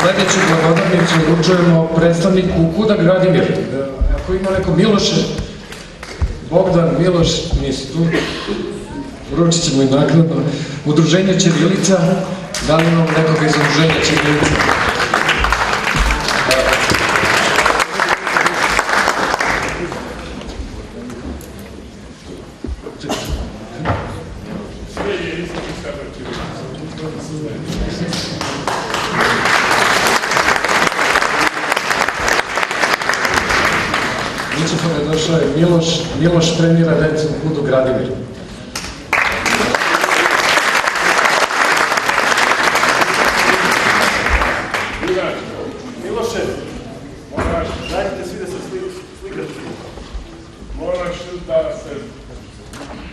Sljedeću blagodarnicu uručujemo predstavniku KUD-a Gradimir. Ako ima neko Miloše, Bogdan, Miloš, nisu tu. Uručit ćemo i naknadno. Udruženje Ćirilica, da li imamo nekoga iz Udruženja Ćirilica? Došao je Miloš trenira decu u KUD-u Gradimir.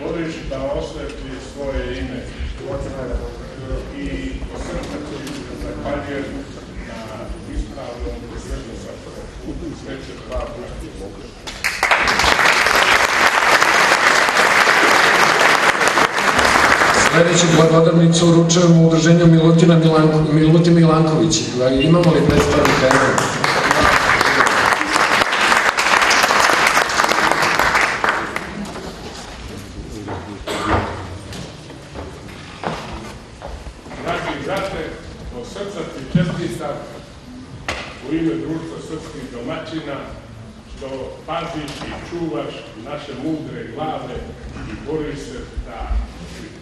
Boriš da osvetli svoje ime i po srcu zahvaljujem na ispravnom srednjosačkom putu Sveće Pravde. Sljedeću blagodarnicu uručujemo u udruženju Milutin Milanković. Imamo li predstavnika? Dragi brate, od srca ti čestitam u ime Društva srpskih domaćina što paziš i čuvaš naše mudre glave i boriš se da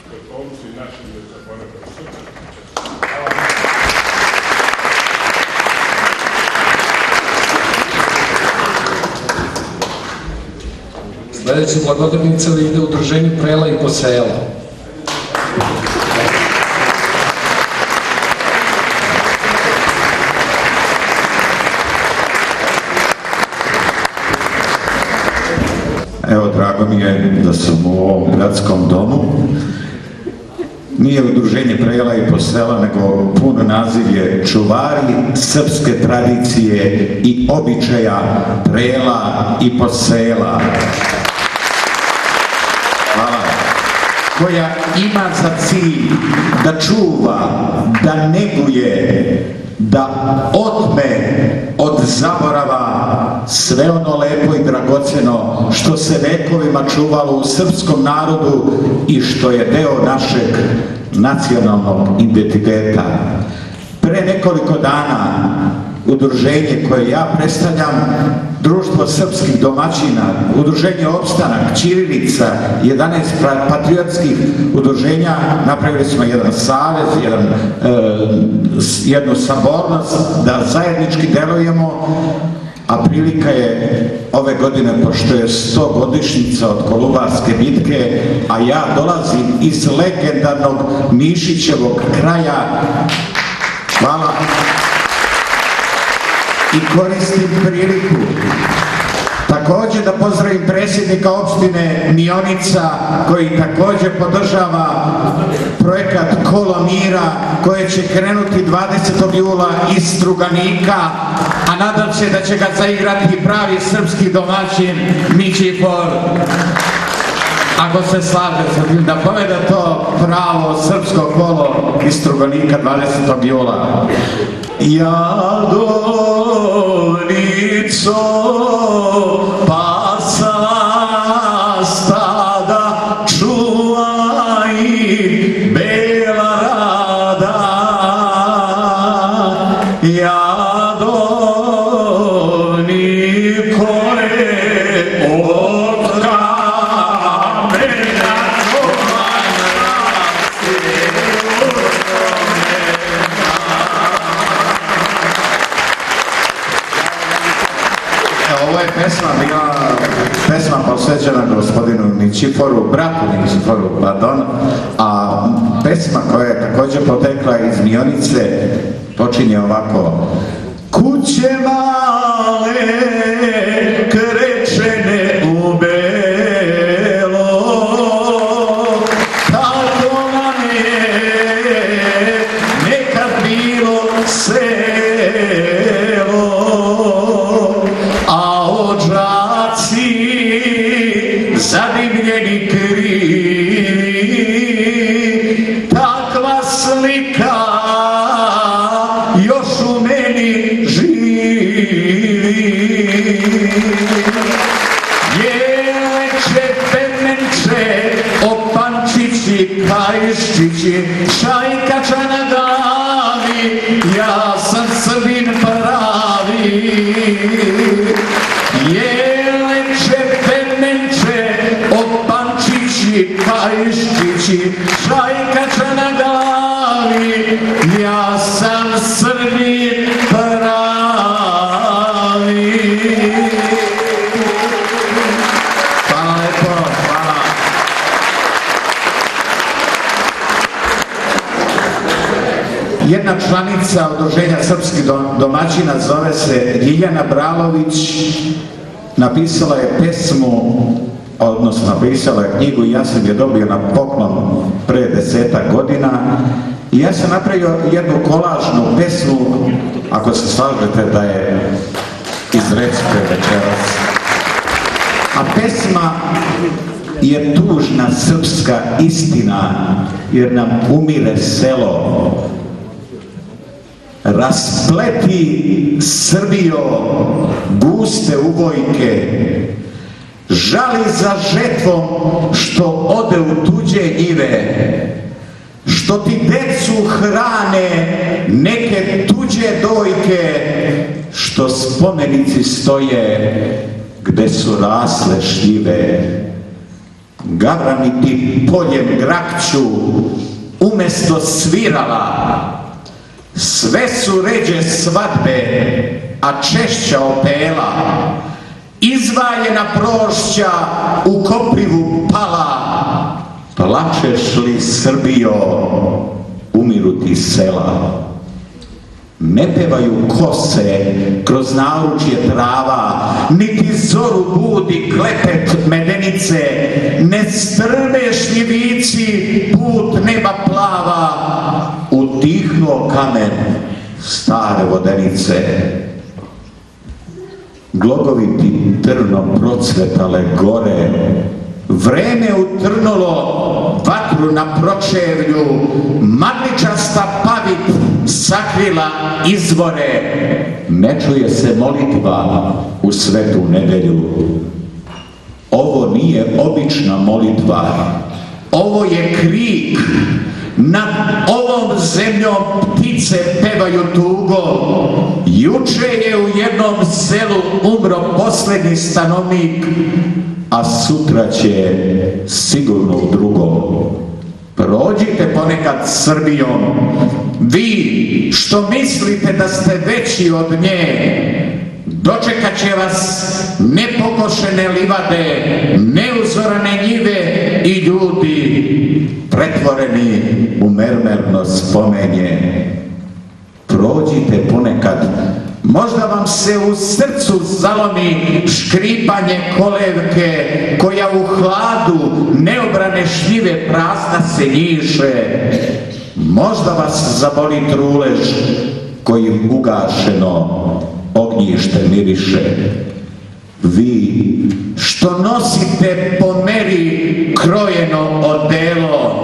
potomci naši ne zaboravaju. Srca ti čestitam. Sljedeća blagodarnica ide u udruženju Prela i Posela. Evo, drago mi je da sam u ovom gradskom domu. Nije udruženje Prela i Posela, nego pun naziv je Čuvari srpske tradicije i običaja Prela i Posela. Hvala. Koja ima za cilj da čuva, da neguje, da otme od zaborava sve ono lepo i dragoceno što se vekovima čuvalo u srpskom narodu i što je deo našeg nacionalnog identiteta. Pre nekoliko dana udruženje koje ja predstavljam, Društvo srpskih domaćina, udruženje Opstanak, Ćirilica, 11 patriotskih udruženja, napravili smo jedan savez, jednu sabornost da zajednički delujemo, a prilika je ove godine, pošto je 100-godišnjica od Kolubarske bitke, a ja dolazim iz legendarnog Mišićevog kraja. Hvala. I koristim priliku također da pozdravim predsjednika opštine Mionica, koji također podržava projekat Kolo mira, koje će krenuti 20. jula iz Struganika, a nadam se da će ga zaigrati pravi srpski domaćin Mićifor. Ako se slaže sa tim da poveda to pravo srpsko kolo iz Struganika 20. jula. Jadovnico pasa stada čuvaj bela rada, jadovniko je od kamena Ovo je pesma posveđena gospodinu Ničiforu, bratu Ničiforu, pardon, a pesma koja je također potekla iz Mionice počinje ovako. Kuće male krečene u belo, tako nam je nekad bilo selo, a ođaci zadimljeni krivi, takva slika još u meni živi. Jeleće, pemenče, opančići, kajščići, šajkača na glavi, ja sam Srbin pravi. Jeleće, pemenče, opančići, kajščići, šajkača na glavi, ja sam Srbin pravi. Hvala lepo, hvala. Jedna članica udruženja srpskih domaćina zove se Ljiljana Bralović, napisala je pesmu odnosno napisala je knjigu i ja sam je dobio na poklon pre 10 godina i ja sam napravio jednu kolažnu pesmu, ako se slažete da je izrecite večeras. A pesma je tužna srpska istina, jer nam umire selo. Raspleti Srbijo guste uvojke, žali za žetvom što ode u tuđe njive, što ti decu hrane neke tuđe dojke, što spomenici stoje gde su rasle šljive. Gavrani ti poljem Grakću umesto svirala, sve su ređe svadbe, a češća opela. Izvaljena prošća u koprivu pala, plačeš li Srbijo, umiru ti sela. Ne pevaju kose kroz naručje trava, niti zoru budi klepet medenice, ne strme šljivici put neba plava, utihnuo kamen stare vodenice. Glogovi ti trnom procvetale gore, vreme utrnulo vatru na pročevlju, madličasta pavit sakrila izvore, ne čuje se molitva u svetu nedelju. Ovo nije obična molitva, ovo je krik. Nad ovom zemljom ptice pevaju tugo. Juče je u jednom selu umro posljednji stanovnik, a sutra će sigurno u drugom. Prođite ponekad Srbijom, vi što mislite da ste veći od nje, dočekat će vas nepokošene livade, neuzorane njive i ljudi pretvoreni u mermerno spomenje. Prođite ponekad, možda vam se u srcu zalomi škripanje kolevke koja u hladu neobrane šljive prazna se njiše. Možda vas zaboli trulež kojim ugašeno ognjište miriše. Vi što nosite po meri krojeno odelo,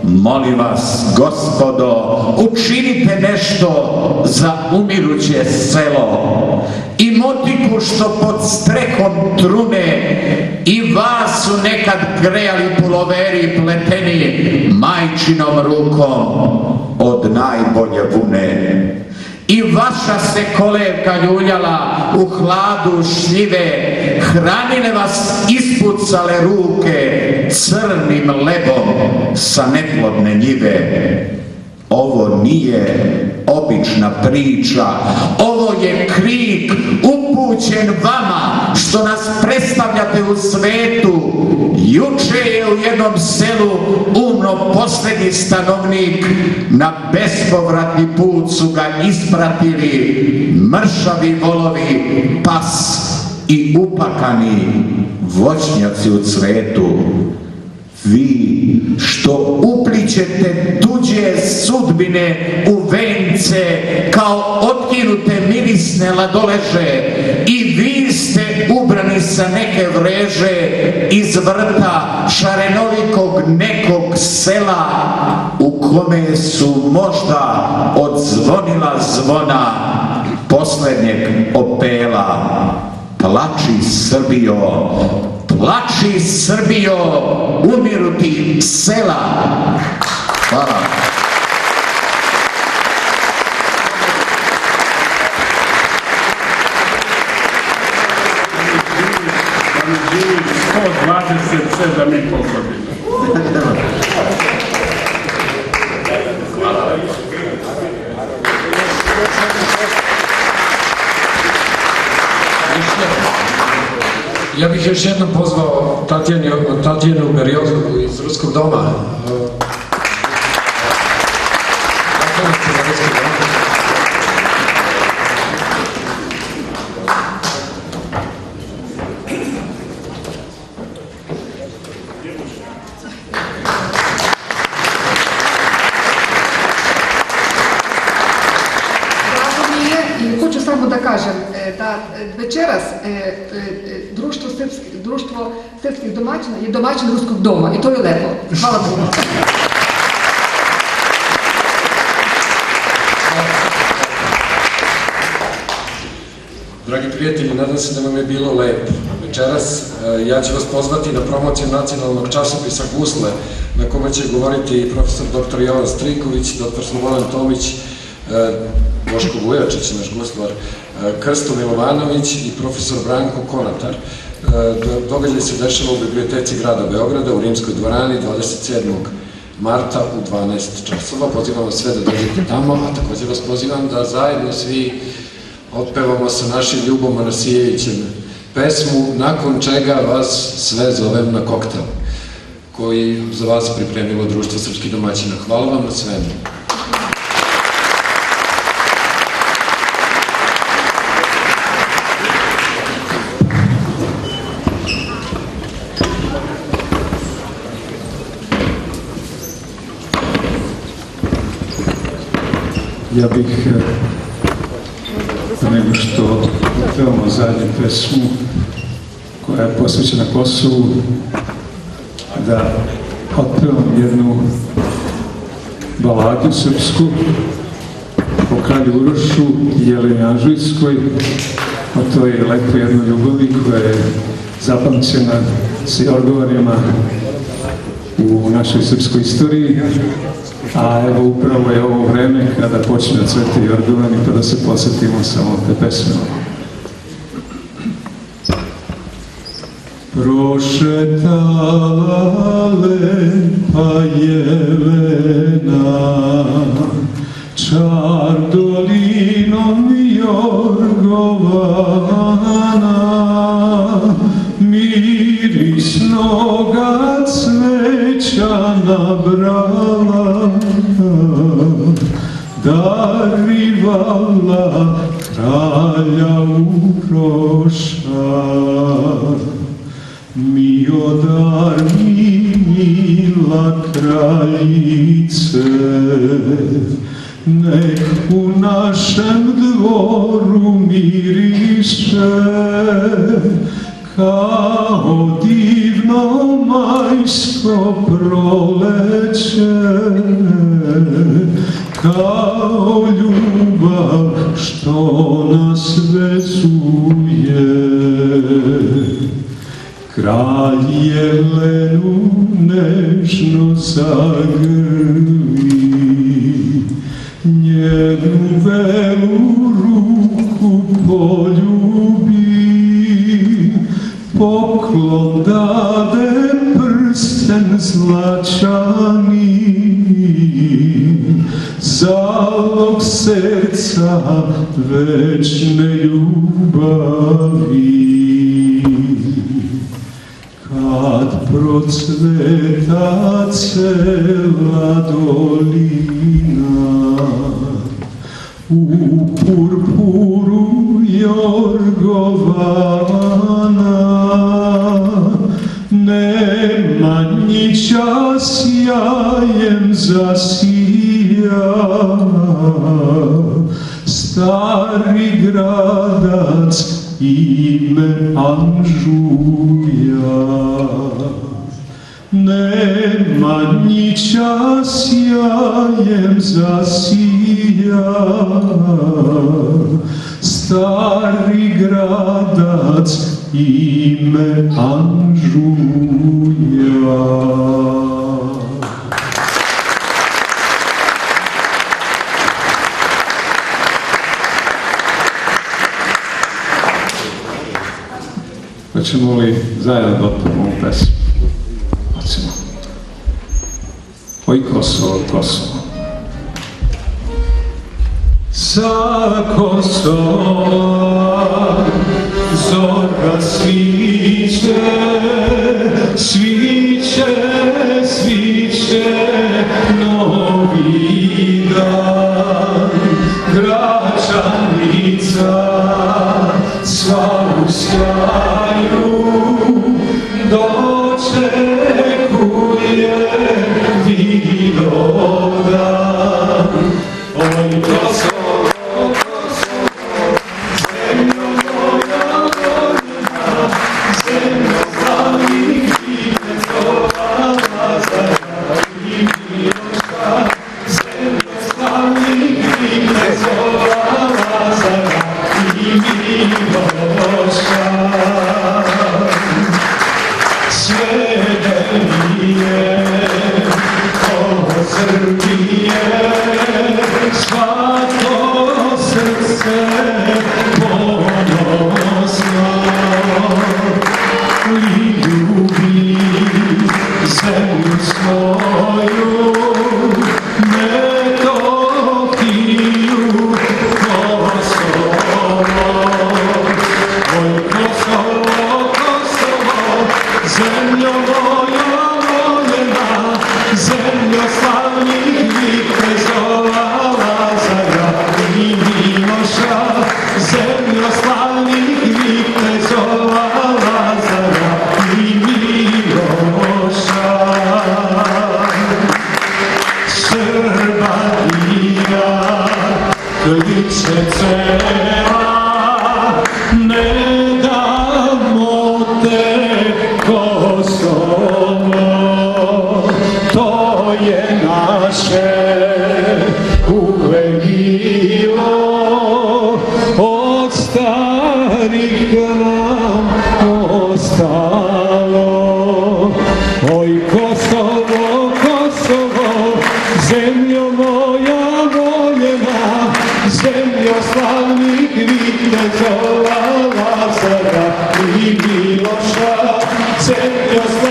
molim vas, gospodo, učinite nešto za umiruće selo. I motiku što pod strehom trune, i vas su nekad grejali puloveri pleteni majčinom rukom od najbolje vune. I vaša se kolevka ljuljala u hladu šljive, hranile vas ispucale ruke crnim lebom sa neplodne njive. Ovo nije obična priča, ovo je krik upućen vama što nas predstavljate u svetu. Juče je u jednom selu umro posljednji stanovnik, na bespovratni put su ga ispratili mršavi volovi, pas i upakani voćnjaci u cvetu. Vi što uplićete tuđe sudbine u vence kao otkinute mirisne ladoleže, i vi ste ubrani sa neke vreže iz vrta šarenolikog nekog sela u kome su možda odzvonila zvona posljednjeg opela. Plači Srbijo, plači Srbijo, umiru ti sela. Hvala. Da mi živi 127,5 godina. Ja bih još jednom pozvao Tatjanu Beriozovu iz Ruskog doma. kažem da večeras društvo srpskih domaćina je domaćin Ruskog doma i to je lepo. Hvala puno. Dragi prijatelji, nadam se da vam je bilo lepo. Večeras ja ću vas pozvati na promociju nacionalnog časopisa Gusle, na kome će govoriti profesor dr. Jovan Striković, dr. Slobodan Tomić, Boško Vujačić, naš guslar, Krsto Milovanović i profesor Branko Konatar. Događaj se dešava u biblioteci grada Beograda u Rimskoj dvorani 27. marta u 12 časova. Pozivam vas sve da dođete tamo, a također vas pozivam da zajedno svi otpevamo sa našim Ljubom Manasijevićem pesmu, nakon čega vas sve zovem na koktel, koji za vas pripremilo Društvo srpskih domaćina. Hvala vam na svemu. Ja bih, nego što pevamo zadnju pesmu koja je posvećena Kosovu, da otpevam jednu baladu srpsku o kralju Urošu i Jeleni Anžujskoj, o toj lepo jednoj ljubavi koja je zapamćena s Jorgovanima u našoj srpskoj istoriji. A evo upravo je ovo vreme kada počne da cvete Jorgovani, pa da se posjetimo samo te pesme. Prošetala lepa Jelena čar dolinom Jorgovana, mirisnoga cveća nabrala, darivala kralja Uroša. Mio dar mi, mila kraljice, nek u našem dvoru miriše kao divno majsko proleće, kao ljubav što nas vezuje. Kralj Jelenu nežno zagrli, njenu velu ruku poljubi, poklon dade prsten zlačani, zalog srca večne ljubavi. Kad procveta cela dolina, u purpuru Jorgovana, Nemanjića sjajem zasija, stari gradac ime Anžuja. Nemanjića sjajem zasija, stari gradac ime Anžuja. Hoćemo li zajedno da otpevamo ovu pesmu? Hoćemo. Oj Kosovo, Kosovo. Sa Kosova zora sviće, sviće, sviće novi dan. Gračanica sva u sjaju dočekuje Vidovdan. Oj Kosovo, Kosovo, moju Metohiju, Kosovo. Oj Kosovo, Kosovo, zemljo moja voljena, zemljo slavnih vitezova Lazara i Miloša, zemljo slavnih vitezova Lazara i Miloša. Srba i ja, kliče cela, ne damo te Kosovo, to je naše uvek bilo, od starih nam ostalo. Oj Kosovo, Kosovo, zemljo moja voljena, zemljo slavnih vitezova Lazara i Miloša, zemljo slavnih